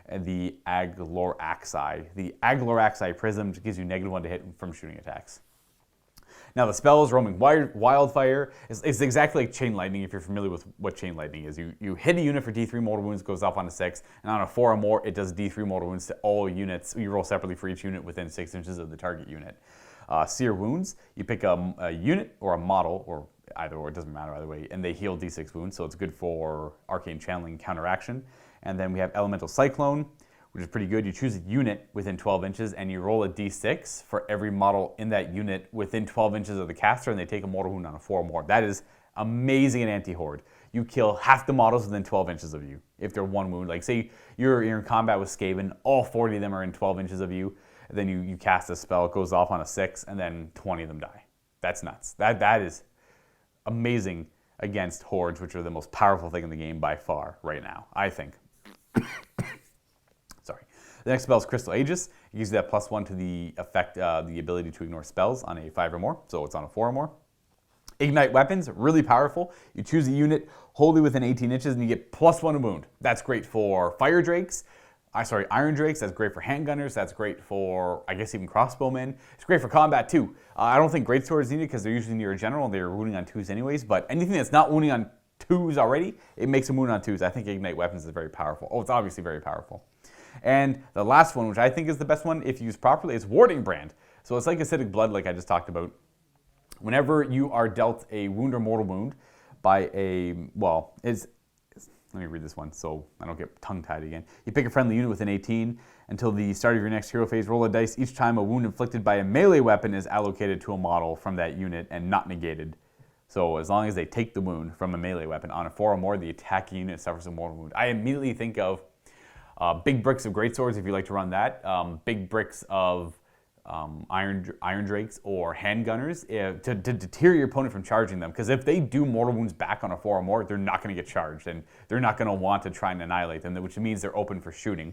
And the Agloraxi. The Agloraxi Prism gives you -1 to hit from shooting attacks. Now the spells, Roaming Wildfire, is exactly like Chain Lightning if you're familiar with what Chain Lightning is. You hit a unit for D3 mortal wounds, goes off on a 6, and on a 4 or more, it does D3 mortal wounds to all units. You roll separately for each unit within 6 inches of the target unit. Seer Wounds, you pick a unit or a model, or either or, it doesn't matter either way, and they heal D6 wounds, so it's good for Arcane Channeling counteraction. And then we have Elemental Cyclone, which is pretty good. You choose a unit within 12 inches and you roll a d6 for every model in that unit within 12 inches of the caster, and they take a mortal wound on a 4 or more. That is amazing in anti-horde. You kill half the models within 12 inches of you if they're 1 wound. Like say you're in combat with Skaven, all 40 of them are in 12 inches of you, and then you cast a spell, it goes off on a 6, and then 20 of them die. That's nuts. That is amazing against hordes, which are the most powerful thing in the game by far right now, I think. Sorry. The next spell is Crystal Aegis. It gives you that +1 to the effect, the ability to ignore spells on a 5 or more, so it's on a 4 or more. Ignite Weapons, really powerful. You choose a unit wholly within 18 inches and you get +1 to wound. That's great for Iron Drakes. That's great for handgunners. That's great for, I guess, even crossbowmen. It's great for combat too. I don't think greatswords is needed because they're usually near a general and they're wounding on 2s anyways, but anything that's not wounding on 2s already, it makes them wound on 2s. I think Ignite Weapons is very powerful. Oh, it's obviously very powerful. And the last one, which I think is the best one if used properly, is Warding Brand. So it's like Acidic Blood, like I just talked about. Whenever you are dealt a wound or mortal wound by a, let me read this one so I don't get tongue-tied again. You pick a friendly unit within 18 until the start of your next hero phase. Roll a dice each time a wound inflicted by a melee weapon is allocated to a model from that unit and not negated. So as long as they take the wound from a melee weapon on a 4 or more, the attacking unit suffers a mortal wound. I immediately think of big bricks of greatswords if you like to run that, big bricks of Iron Drakes or handgunners to deter your opponent from charging them. Because if they do mortal wounds back on a 4 or more, they're not going to get charged, and they're not going to want to try and annihilate them, which means they're open for shooting,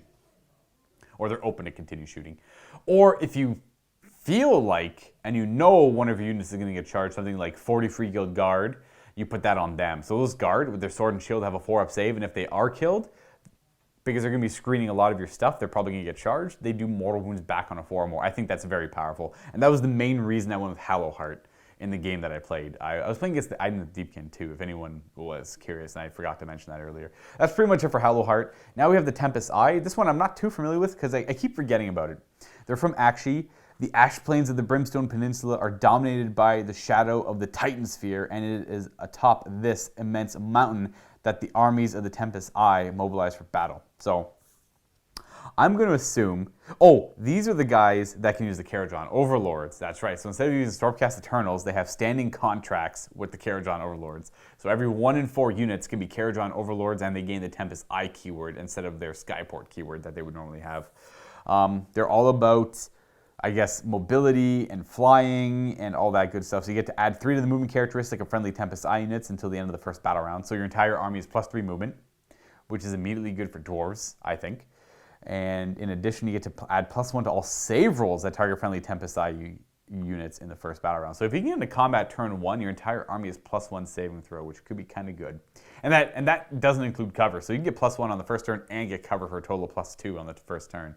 or they're open to continue shooting. Or if you feel like, and you know one of your units is going to get charged, something like 40 Free Guild Guard, you put that on them. So those guard with their sword and shield have a 4-up save, and if they are killed, because they're going to be screening a lot of your stuff, they're probably going to get charged. They do mortal wounds back on a 4 or more. I think that's very powerful. And that was the main reason I went with Howl Heart, in the game that I played. I was playing against the Iden of Deepkin too, if anyone was curious, and I forgot to mention that earlier. That's pretty much it for Howl Heart. Now we have the Tempest Eye. This one I'm not too familiar with because I keep forgetting about it. They're from Akshi. The ash plains of the Brimstone Peninsula are dominated by the shadow of the Titan Sphere, and it is atop this immense mountain that the armies of the Tempest Eye mobilize for battle. So I'm going to assume, these are the guys that can use the Karajan Overlords. That's right. So instead of using Stormcast Eternals, they have standing contracts with the Karajan Overlords. So every 1 in 4 units can be Karajan Overlords, and they gain the Tempest Eye keyword instead of their Skyport keyword that they would normally have. They're all about, I guess, mobility and flying and all that good stuff. So you get to add 3 to the movement characteristic of friendly Tempest Eye units until the end of the first battle round. So your entire army is +3 movement, which is immediately good for Dwarves, I think. And in addition, you get to add +1 to all save rolls that target friendly Tempest Eye units in the first battle round. So if you get into combat turn 1, your entire army is +1 saving throw, which could be kind of good. And that doesn't include cover. So you can get +1 on the first turn and get cover for a total of +2 on the first turn.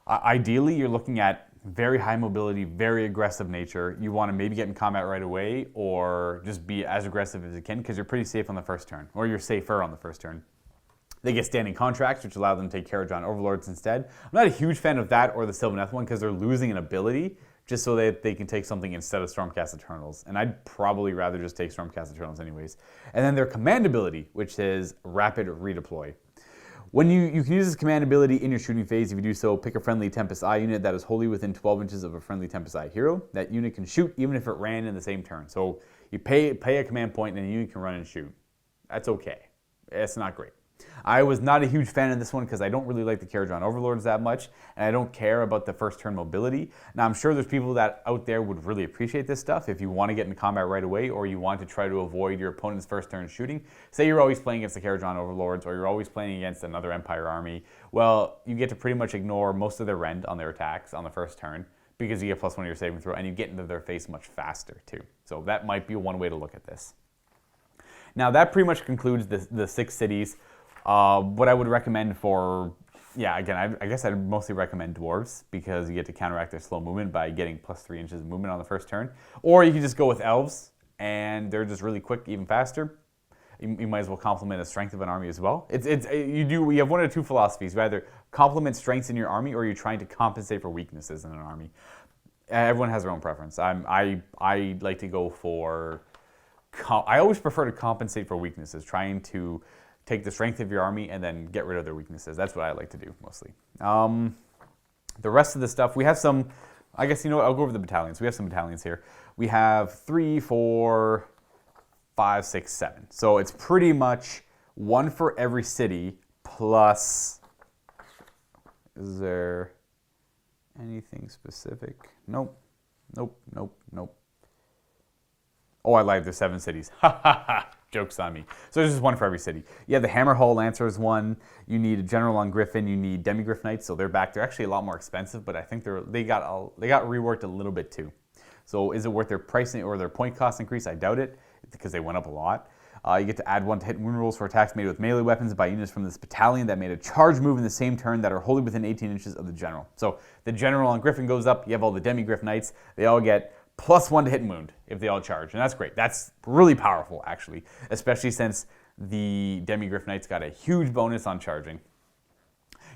Ideally, you're looking at very high mobility, very aggressive nature. You want to maybe get in combat right away or just be as aggressive as you can because you're pretty safe on the first turn, or you're safer on the first turn. They get standing contracts, which allow them to take Karajan Overlords instead. I'm not a huge fan of that or the Sylvaneth one because they're losing an ability just so that they can take something instead of Stormcast Eternals. And I'd probably rather just take Stormcast Eternals anyways. And then their command ability, which is Rapid Redeploy. When you can use this command ability in your shooting phase. If you do so, pick a friendly Tempest Eye unit that is wholly within 12 inches of a friendly Tempest Eye hero. That unit can shoot even if it ran in the same turn. So you pay a command point and the unit can run and shoot. That's okay. It's not great. I was not a huge fan of this one because I don't really like the Karajan Overlords that much, and I don't care about the first turn mobility. Now, I'm sure there's people that out there would really appreciate this stuff if you want to get into combat right away or you want to try to avoid your opponent's first turn shooting. Say you're always playing against the Karajan Overlords or you're always playing against another Empire army. Well, you get to pretty much ignore most of their rend on their attacks on the first turn because you get +1 to your saving throw and you get into their face much faster too. So that might be one way to look at this. Now, that pretty much concludes the 6 cities. What I would recommend for, again, I guess I'd mostly recommend Dwarves because you get to counteract their slow movement by getting +3 inches of movement on the first turn. Or you can just go with Elves, and they're just really quick, even faster. You might as well complement the strength of an army as well. You have one of 2 philosophies. You either complement strengths in your army or you're trying to compensate for weaknesses in an army. Everyone has their own preference. I like to go for, I always prefer to compensate for weaknesses, trying to take the strength of your army and then get rid of their weaknesses. That's what I like to do, mostly. The rest of the stuff, we have some, I guess, you know what, I'll go over the battalions. We have some battalions here. We have 3, 4, 5, 6, 7. So it's pretty much 1 for every city plus, is there anything specific? Nope. Oh, I lied, there's 7 cities. Ha ha ha. Joke's on me. So there's just 1 for every city. You have the Hammerhall Lancers 1. You need a General on Griffin. You need Demigryph Knights. So they're back. They're actually a lot more expensive, but I think they got reworked a little bit too. So is it worth their pricing or their point cost increase? I doubt it because they went up a lot. You get to add 1 to hit and wound rolls for attacks made with melee weapons by units from this battalion that made a charge move in the same turn that are wholly within 18 inches of the general. So the General on Griffin goes up. You have all the Demigryph Knights. They all get +1 to hit and wound if they all charge. And that's great. That's really powerful, actually, especially since the Demigryph Knights got a huge bonus on charging.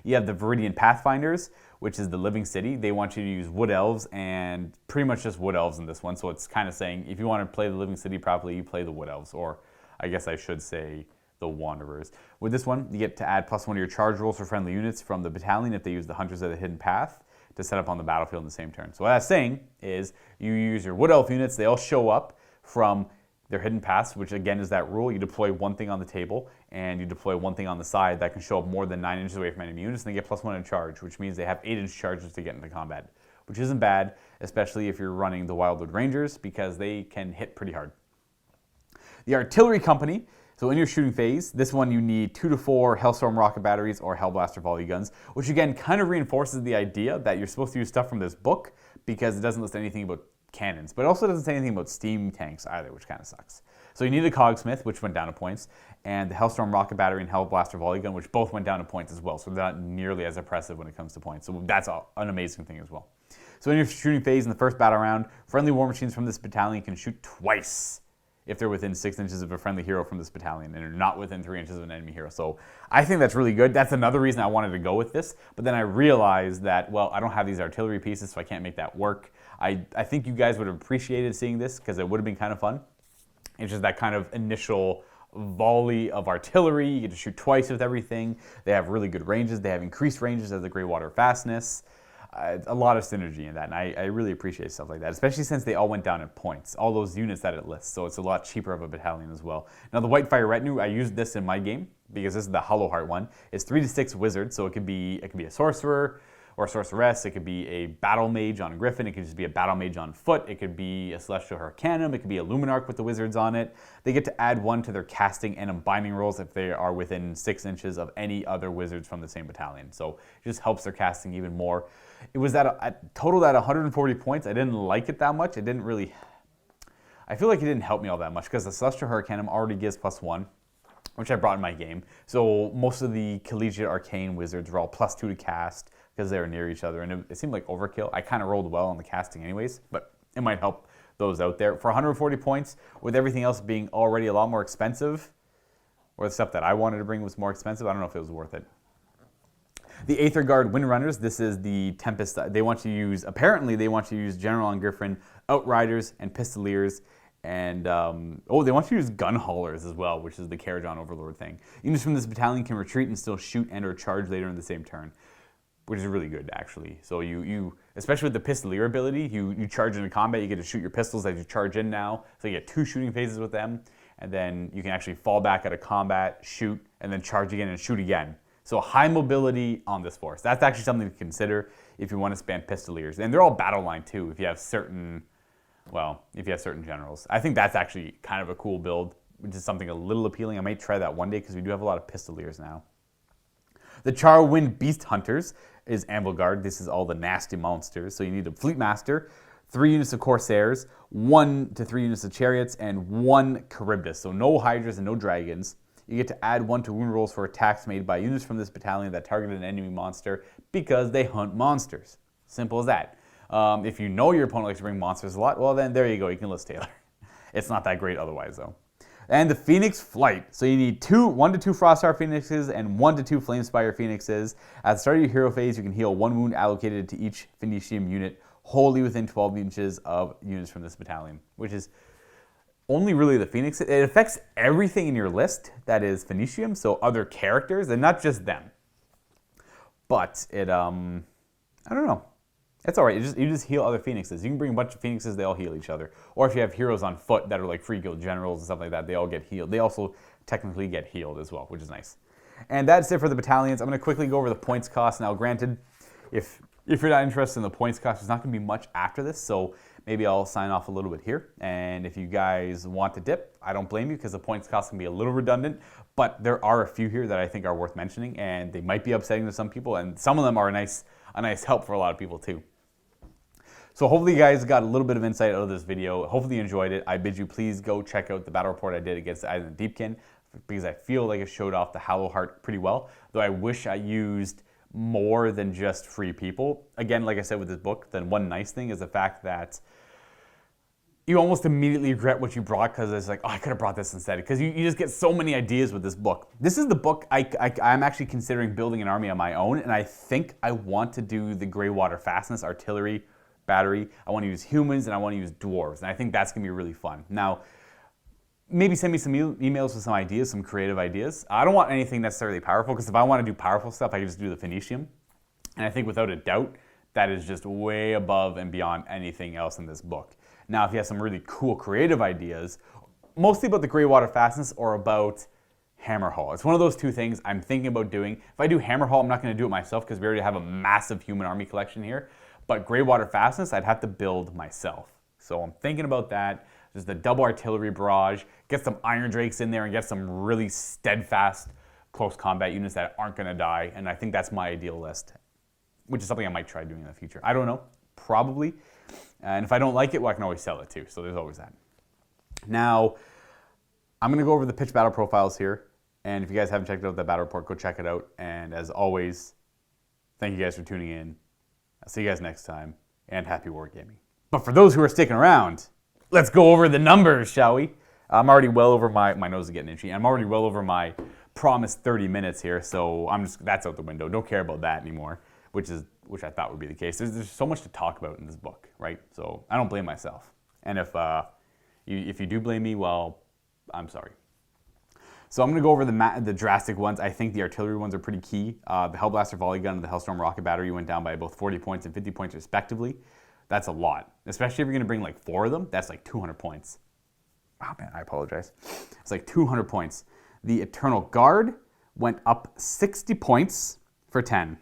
You have the Viridian Pathfinders, which is the living city. They want you to use Wood Elves and pretty much just Wood Elves in this one. So it's kind of saying if you want to play the living city properly, you play the Wood Elves, or I guess I should say the Wanderers. With this one, you get to add +1 to your charge rolls for friendly units from the battalion if they use the Hunters of the Hidden Path to set up on the battlefield in the same turn. So what that's saying is you use your Wood Elf units, they all show up from their hidden paths, which again is that rule. You deploy 1 thing on the table and you deploy 1 thing on the side that can show up more than 9 inches away from enemy units, and they get +1 in charge, which means they have 8-inch charges to get into combat, which isn't bad, especially if you're running the Wildwood Rangers because they can hit pretty hard. The Artillery Company. So in your shooting phase, this one you need 2 to 4 Hellstorm rocket batteries or Hellblaster volley guns, which again kind of reinforces the idea that you're supposed to use stuff from this book because it doesn't list anything about cannons, but it also doesn't say anything about steam tanks either, which kind of sucks. So you need a Cog Smith, which went down to points, and the Hellstorm Rocket Battery and Hell Blaster Volley Gun, which both went down to points as well, so they're not nearly as impressive when it comes to points. So that's an amazing thing as well. So in your shooting phase in the first battle round, friendly war machines from this battalion can shoot twice if they're within 6 inches of a friendly hero from this battalion and are not within 3 inches of an enemy hero. So I think that's really good. That's another reason I wanted to go with this. But then I realized that, well, I don't have these artillery pieces, so I can't make that work. I think you guys would have appreciated seeing this because it would have been kind of fun. It's just that kind of initial volley of artillery. You get to shoot twice with everything. They have really good ranges. They have increased ranges as the Greywater Fastness. A lot of synergy in that, and I really appreciate stuff like that, especially since they all went down in points, all those units that it lists, so it's a lot cheaper of a battalion as well. Now the Whitefire Retinue, I used this in my game because this is the Howl Heart one. It's 3 to 6 wizards, so it could be a sorcerer or sorceress, it could be a battle mage on Griffin, it could just be a battle mage on foot, it could be a Celestial Arcanum, it could be a Luminarch with the wizards on it. They get to add 1 to their casting and binding rolls if they are within 6 inches of any other wizards from the same battalion. So it just helps their casting even more. It was totaled at 140 points. I didn't like it that much. I feel like it didn't help me all that much because the Celestial Arcanum already gives +1, which I brought in my game. So most of the collegiate arcane wizards were all +2 to cast because they were near each other, and it seemed like overkill. I kind of rolled well on the casting anyways, but it might help those out there. For 140 points, with everything else being already a lot more expensive, or the stuff that I wanted to bring was more expensive, I don't know if it was worth it. The Aether Guard Windrunners, this is the Tempest. Apparently they want you to use General on Griffin, Outriders, and Pistoliers, and they want you to use Gun Haulers as well, which is the Carriage-on Overlord thing. Units from this battalion can retreat and still shoot and or charge later in the same turn, which is really good, actually. So you especially with the Pistolier ability, you charge into combat, you get to shoot your pistols as you charge in now, so you get 2 shooting phases with them, and then you can actually fall back out of combat, shoot, and then charge again and shoot again. So high mobility on this force. That's actually something to consider if you want to spam Pistoliers. And they're all battle line too if you have certain generals. I think that's actually kind of a cool build, which is something a little appealing. I might try that one day because we do have a lot of Pistoliers now. The Charwind Beast Hunters is Anvil Guard. This is all the nasty monsters. So you need a Fleet Master, 3 units of Corsairs, 1 to 3 units of Chariots, and 1 Charybdis. So no Hydras and no Dragons. You get to add 1 to wound rolls for attacks made by units from this battalion that target an enemy monster because they hunt monsters. Simple as that. If you know your opponent likes to bring monsters a lot, well then there you go, you can list Taylor. It's not that great otherwise though. And the Phoenix Flight. So you need 1 to 2 Froststar Phoenixes and 1 to 2 Flamespire Phoenixes. At the start of your hero phase, you can heal 1 wound allocated to each Phoenician unit wholly within 12 inches of units from this battalion, which is only really the Phoenix. It affects everything in your list that is Phoenician, so other characters, and not just them. But it, I don't know. It's all right. You just heal other Phoenixes. You can bring a bunch of Phoenixes, they all heal each other. Or if you have heroes on foot that are like free guild generals and stuff like that, they all get healed. They also technically get healed as well, which is nice. And that's it for the battalions. I'm going to quickly go over the points cost. Now, granted, if you're not interested in the points cost, there's not going to be much after this, so maybe I'll sign off a little bit here. And if you guys want to dip, I don't blame you because the points cost can be a little redundant, but there are a few here that I think are worth mentioning, and they might be upsetting to some people, and some of them are a nice help for a lot of people too. So hopefully you guys got a little bit of insight out of this video. Hopefully you enjoyed it. I bid you please go check out the battle report I did against Island Deepkin because I feel like it showed off the Howl Heart pretty well, though I wish I used more than just free people. Again, like I said with this book, then one nice thing is the fact that you almost immediately regret what you brought because it's like, oh, I could have brought this instead. Because you just get so many ideas with this book. This is the book I'm actually considering building an army on my own, and I think I want to do the Greywater Fastness artillery battery. I want to use humans and I want to use dwarves, and I think that's going to be really fun. Now, maybe send me some emails with some ideas, some creative ideas. I don't want anything necessarily powerful because if I want to do powerful stuff, I can just do the Phoenician. And I think without a doubt, that is just way above and beyond anything else in this book. Now, if you have some really cool creative ideas, mostly about the Greywater Fastness or about Hammerhall. It's one of those two things I'm thinking about doing. If I do Hammerhall, I'm not going to do it myself because we already have a massive human army collection here. But Greywater Fastness, I'd have to build myself. So I'm thinking about that. Just the double artillery barrage, get some Iron Drakes in there and get some really steadfast close combat units that aren't going to die. And I think that's my ideal list, which is something I might try doing in the future. I don't know. probably. And if I don't like it, well, I can always sell it too. So there's always that. Now, I'm going to go over the pitch battle profiles here. And if you guys haven't checked out that battle report, go check it out. And as always, thank you guys for tuning in. I'll see you guys next time. And happy wargaming. But for those who are sticking around, let's go over the numbers, shall we? I'm already well over my nose is getting itchy. I'm already well over my promised 30 minutes here. So that's out the window. Don't care about that anymore, which I thought would be the case. There's so much to talk about in this book, right? So I don't blame myself. And if you do blame me, well, I'm sorry. So I'm going to go over the drastic ones. I think the artillery ones are pretty key. The Hellblaster Volley Gun and the Hellstorm Rocket Battery went down by both 40 points and 50 points respectively. That's a lot. Especially if you're going to bring like 4 of them, that's like 200 points. Oh man, I apologize. It's like 200 points. The Eternal Guard went up 60 points for 10.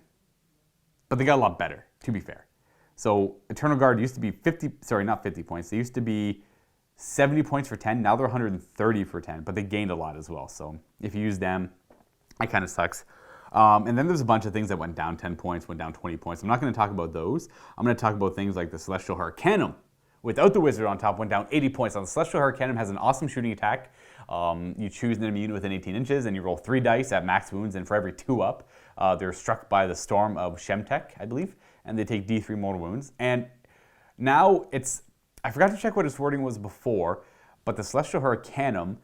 But they got a lot better, to be fair. So Eternal Guard used to be 50 points. They used to be 70 points for 10. Now they're 130 for 10, but they gained a lot as well. So if you use them, it kind of sucks. And then there's a bunch of things that went down 10 points, went down 20 points. I'm not going to talk about those. I'm going to talk about things like the Celestial Arcanum. Without the Wizard on top, went down 80 points. Now the Celestial Arcanum has an awesome shooting attack. You choose an enemy unit within 18 inches, and you roll 3 dice at max wounds, and for every 2 up, they're struck by the Storm of Shemtek, I believe, and they take D3 mortal wounds. And now I forgot to check what its wording was before, but the Celestial Arcanum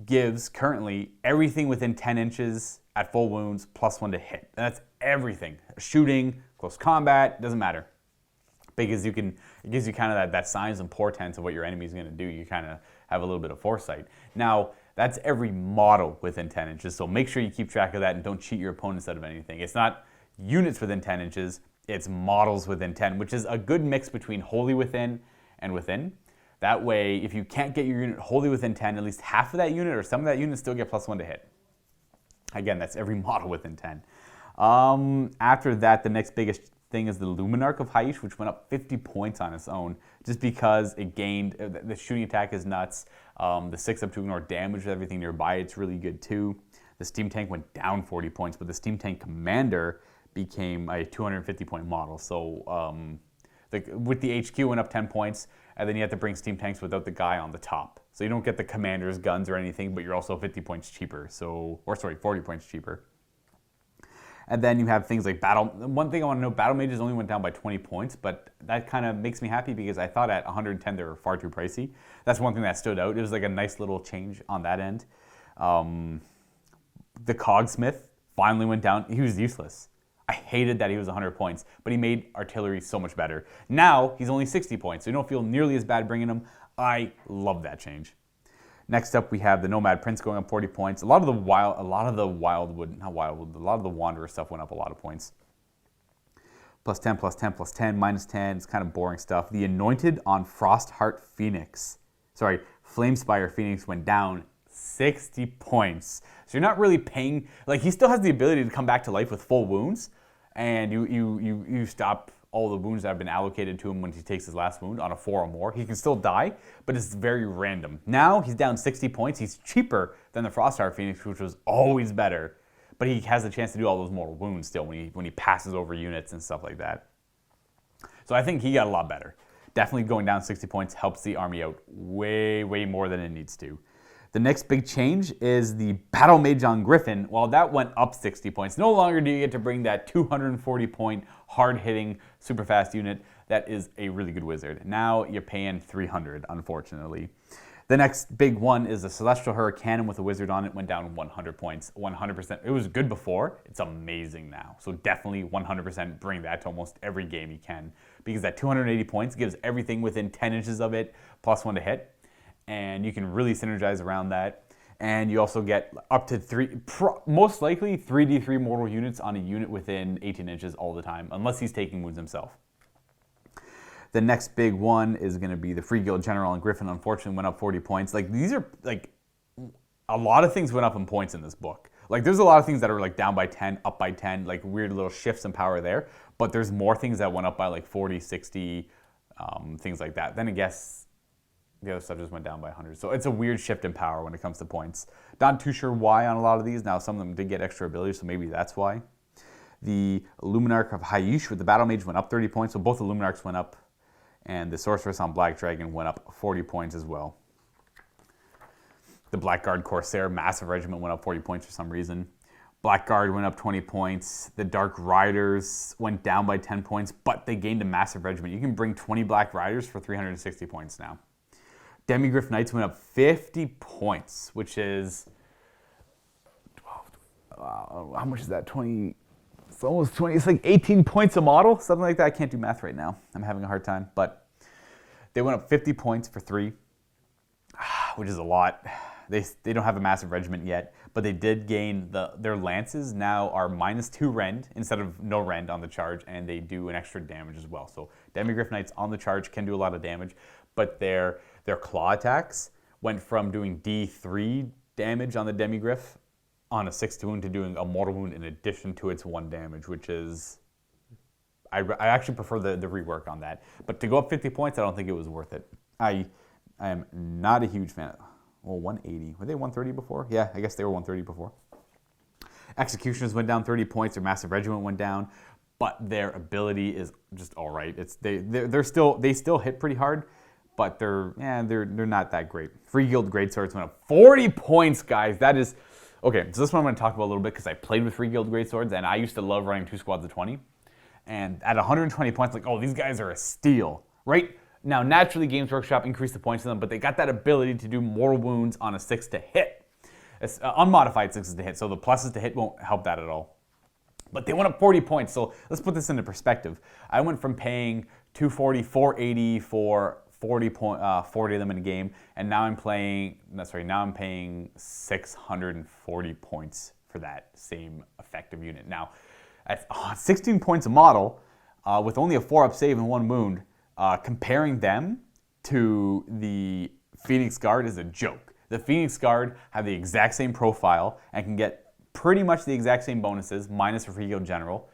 gives currently everything within 10 inches at full wounds, +1 to hit. And that's everything. Shooting, close combat, doesn't matter. Because it gives you kind of that signs and portents of what your enemy is going to do. You kind of have a little bit of foresight. Now, that's every model within 10 inches, so make sure you keep track of that and don't cheat your opponents out of anything. It's not units within 10 inches, it's models within 10, which is a good mix between wholly within and within. That way, if you can't get your unit wholly within 10, at least half of that unit or some of that unit still get +1 to hit. Again, that's every model within 10. After that, the next biggest thing is the Luminarch of Haish, which went up 50 points on its own, just because it gained, the shooting attack is nuts. The 6-up to ignore damage with everything nearby, it's really good too. The Steam Tank went down 40 points, but the Steam Tank Commander became a 250 point model. So with the HQ went up 10 points, and then you have to bring Steam Tanks without the guy on the top. So you don't get the Commander's guns or anything, but you're also 50 points cheaper. 40 points cheaper. And then you have things like one thing I want to know, Battle Mages only went down by 20 points, but that kind of makes me happy because I thought at 110 they were far too pricey. That's one thing that stood out. It was like a nice little change on that end. The Cog Smith finally went down. He was useless. I hated that he was 100 points, but he made artillery so much better. Now he's only 60 points, so you don't feel nearly as bad bringing him. I love that change. Next up, we have the Nomad Prince going up 40 points. A lot of the Wanderer stuff went up a lot of points. +10, +10, +10, -10. It's kind of boring stuff. The Anointed on Frostheart Phoenix. Flamespire Phoenix went down 60 points. So you're not really paying, like, he still has the ability to come back to life with full wounds, and you stop all the wounds that have been allocated to him when he takes his last wound on a 4 or more. He can still die, but it's very random. Now he's down 60 points. He's cheaper than the Frostheart Phoenix, which was always better, but he has the chance to do all those mortal wounds still when he passes over units and stuff like that. So I think he got a lot better. Definitely going down 60 points helps the army out way, way more than it needs to. The next big change is the Battle Mage on Griffin. Well, that went up 60 points. No longer do you get to bring that 240 point hard-hitting, super fast unit. That is a really good wizard. Now you're paying 300, unfortunately. The next big one is the Celestial Hurricane with a wizard on it. Went down 100 points, 100%. It was good before. It's amazing now. So definitely 100% bring that to almost every game you can, because that 280 points gives everything within 10 inches of it +1 to hit. And you can really synergize around that. And you also get up to most likely 3d3 mortal units on a unit within 18 inches all the time, unless he's taking wounds himself. The next big one is going to be the Free Guild General on Griffin. Unfortunately, went up 40 points. Like, these are, like, a lot of things went up in points in this book. Like, there's a lot of things that are, like, down by 10, up by 10, like, weird little shifts in power there. But there's more things that went up by, like, 40, 60, things like that. Then I guess the other stuff just went down by 100. So it's a weird shift in power when it comes to points. Not too sure why on a lot of these. Now, some of them did get extra abilities, so maybe that's why. The Luminarch of Hayush with the Battle Mage went up 30 points, so both the Luminarchs went up, and the Sorceress on Black Dragon went up 40 points as well. The Blackguard Corsair Massive Regiment went up 40 points for some reason. Blackguard went up 20 points. The Dark Riders went down by 10 points, but they gained a Massive Regiment. You can bring 20 Black Riders for 360 points now. Demigryph Knights went up 50 points, which is... how much is that? 20... It's almost 20. It's like 18 points a model, something like that. I can't do math right now. I'm having a hard time, but they went up 50 points for 3, which is a lot. They don't have a Massive Regiment yet, but they did gain their lances now are -2 rend instead of no rend on the charge, and they do an extra damage as well. So Demigryph Knights on the charge can do a lot of damage, but their claw attacks went from doing D3 damage on the Demigryph on a 6th wound to doing a mortal wound in addition to its 1 damage, which is... I actually prefer the rework on that. But to go up 50 points, I don't think it was worth it. I am not a huge fan. Well, 180. Were they 130 before? Yeah, I guess they were 130 before. Executioners went down 30 points. Their Massive Regiment went down, but their ability is just all right. They still hit pretty hard, but they're not that great. Free Guild Greatswords went up 40 points, guys. That is okay. So this one I'm going to talk about a little bit because I played with Free Guild Greatswords, and I used to love running 2 squads of 20. And at 120 points, like, oh, these guys are a steal, right? Now, naturally, Games Workshop increased the points to them, but they got that ability to do mortal wounds on a 6 to hit. It's unmodified 6s to hit, so the pluses to hit won't help that at all. But they went up 40 points, so let's put this into perspective. I went from paying 240, 480 for 40 of them in a game, and now I'm paying 640 points for that same effective unit. Now, at 16 points a model, with only a 4-up save and 1 wound, comparing them to the Phoenix Guard is a joke. The Phoenix Guard have the exact same profile and can get pretty much the exact same bonuses, minus for Free Guild General,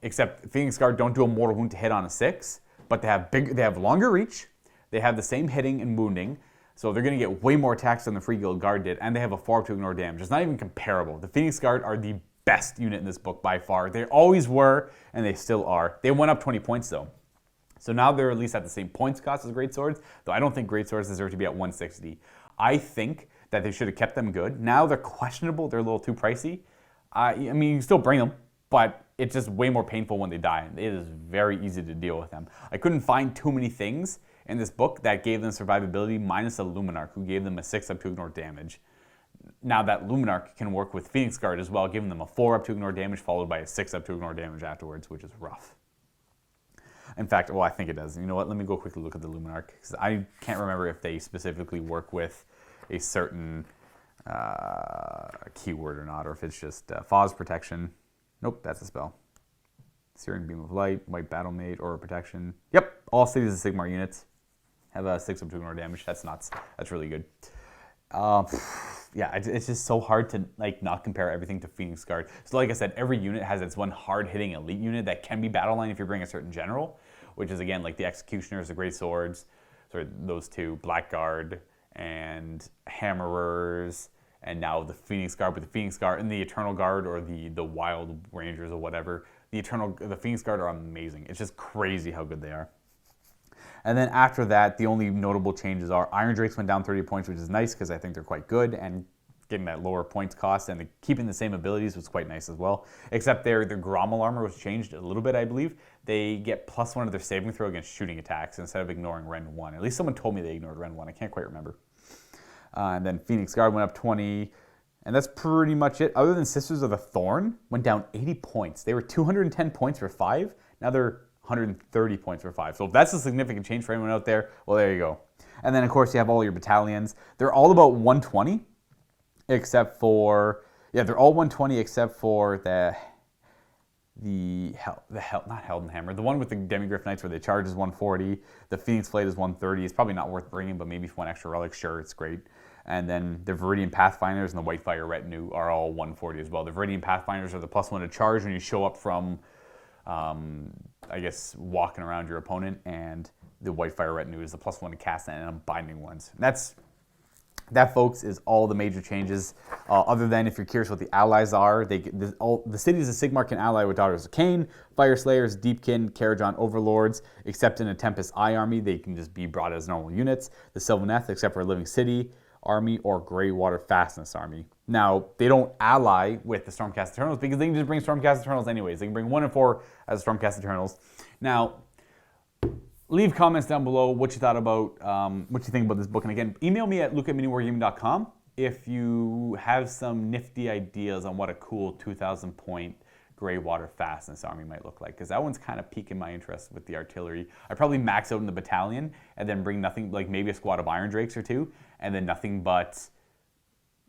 except Phoenix Guard don't do a mortal wound to hit on a 6, but they have longer reach, they have the same hitting and wounding, so they're going to get way more attacks than the Free Guild Guard did, and they have a 4-up to ignore damage. It's not even comparable. The Phoenix Guard are the best unit in this book by far. They always were, and they still are. They went up 20 points though. So now they're at least at the same points cost as Greatswords, though I don't think Greatswords deserve to be at 160. I think that they should have kept them good. Now they're questionable. They're a little too pricey. I mean, you can still bring them, but it's just way more painful when they die. It is very easy to deal with them. I couldn't find too many things in this book that gave them survivability, minus a Luminarch, who gave them a 6-up to ignore damage. Now that Luminarch can work with Phoenix Guard as well, giving them a 4-up to ignore damage followed by a 6-up to ignore damage afterwards, which is rough. In fact, well, I think it does. You know what? Let me go quickly look at the Luminarch, because I can't remember if they specifically work with a certain keyword or not, or if it's just Faw's Protection. Nope, that's a spell. Searing Beam of Light, White Battle Mate, Aura Protection. Yep, all Cities of Sigmar units have a 6-up to ignore damage. That's nuts. That's really good. Yeah, it's just so hard to not compare everything to Phoenix Guard. So like I said, every unit has its one hard-hitting elite unit that can be battle line if you bring a certain general, which is again like the Executioners, the Great Swords, sort of those two, Blackguard and Hammerers, and now the Phoenix Guard. But the Phoenix Guard and the Eternal Guard, or the Wild Rangers or whatever, the Phoenix Guard are amazing. It's just crazy how good they are. And then after that, the only notable changes are Iron Drakes went down 30 points, which is nice because I think they're quite good, and getting that lower points cost and keeping the same abilities was quite nice as well. Except their Grommel armor was changed a little bit, I believe. They get +1 of their saving throw against shooting attacks instead of ignoring Rend 1. At least someone told me they ignored Rend 1. I can't quite remember. And then Phoenix Guard went up 20. And that's pretty much it. Other than Sisters of the Thorn, went down 80 points. They were 210 points for 5. Now they're 130 points for 5. So if that's a significant change for anyone out there, well, there you go. And then, of course, you have all your battalions. They're all about 120, except for... Yeah, they're all 120 except for not Heldenhammer. The one with the Demigryph Knights where they charge is 140. The Phoenix Blade is 130. It's probably not worth bringing, but maybe for one extra relic, sure, it's great. And then the Viridian Pathfinders and the Whitefire Retinue are all 140 as well. The Viridian Pathfinders are the +1 to charge when you show up from... I guess walking around your opponent, and the Whitefire Retinue is the +1 to cast and binding ones. That's That, folks, is all the major changes. Other than if you're curious what the allies are, the cities of Sigmar can ally with Daughters of Cain, Fire Slayers, Deepkin, Karajan Overlords, except in a Tempest Eye army, they can just be brought as normal units. The Sylvaneth, except for a Living City army or Greywater Fastness army. Now, they don't ally with the Stormcast Eternals because they can just bring Stormcast Eternals anyways. They can bring 1 and 4 as Stormcast Eternals. Now, leave comments down below what you thought about, what you think about this book. And again, email me at luka@miniwargaming.com if you have some nifty ideas on what a cool 2,000 point Greywater Fastness army might look like. Because that one's kind of piquing my interest with the artillery. I'd probably max out in the battalion and then bring nothing, like maybe a squad of Iron Drakes or 2. And then nothing but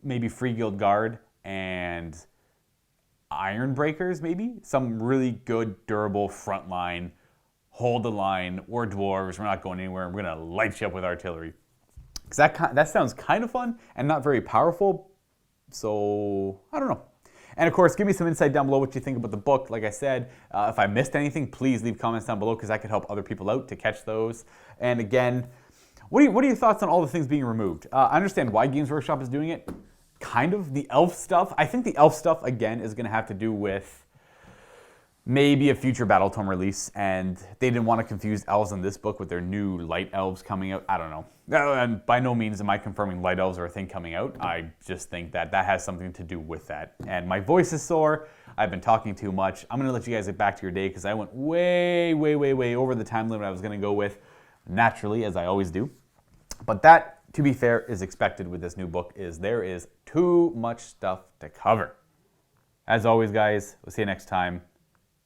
maybe Free Guild Guard and Iron Breakers maybe. Some really good, durable frontline. Hold the line, we're dwarves, we're not going anywhere, we're gonna light you up with artillery. Because that sounds kind of fun and not very powerful, so I don't know. And of course, give me some insight down below what you think about the book. Like I said, if I missed anything, please leave comments down below because that could help other people out to catch those. And again, what are your thoughts on all the things being removed? I understand why Games Workshop is doing it. Kind of. The elf stuff, I think the elf stuff, again, is gonna have to do with maybe a future Battletome release, and they didn't want to confuse elves in this book with their new light elves coming out. I don't know. And by no means am I confirming light elves are a thing coming out. I just think that has something to do with that. And my voice is sore. I've been talking too much. I'm going to let you guys get back to your day because I went way, way, way, way over the time limit I was going to go with, naturally, as I always do. But that, to be fair, is expected with this new book, is there is too much stuff to cover. As always, guys, we'll see you next time.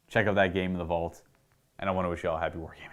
Check out that game in the vault, and I want to wish you all happy wargaming.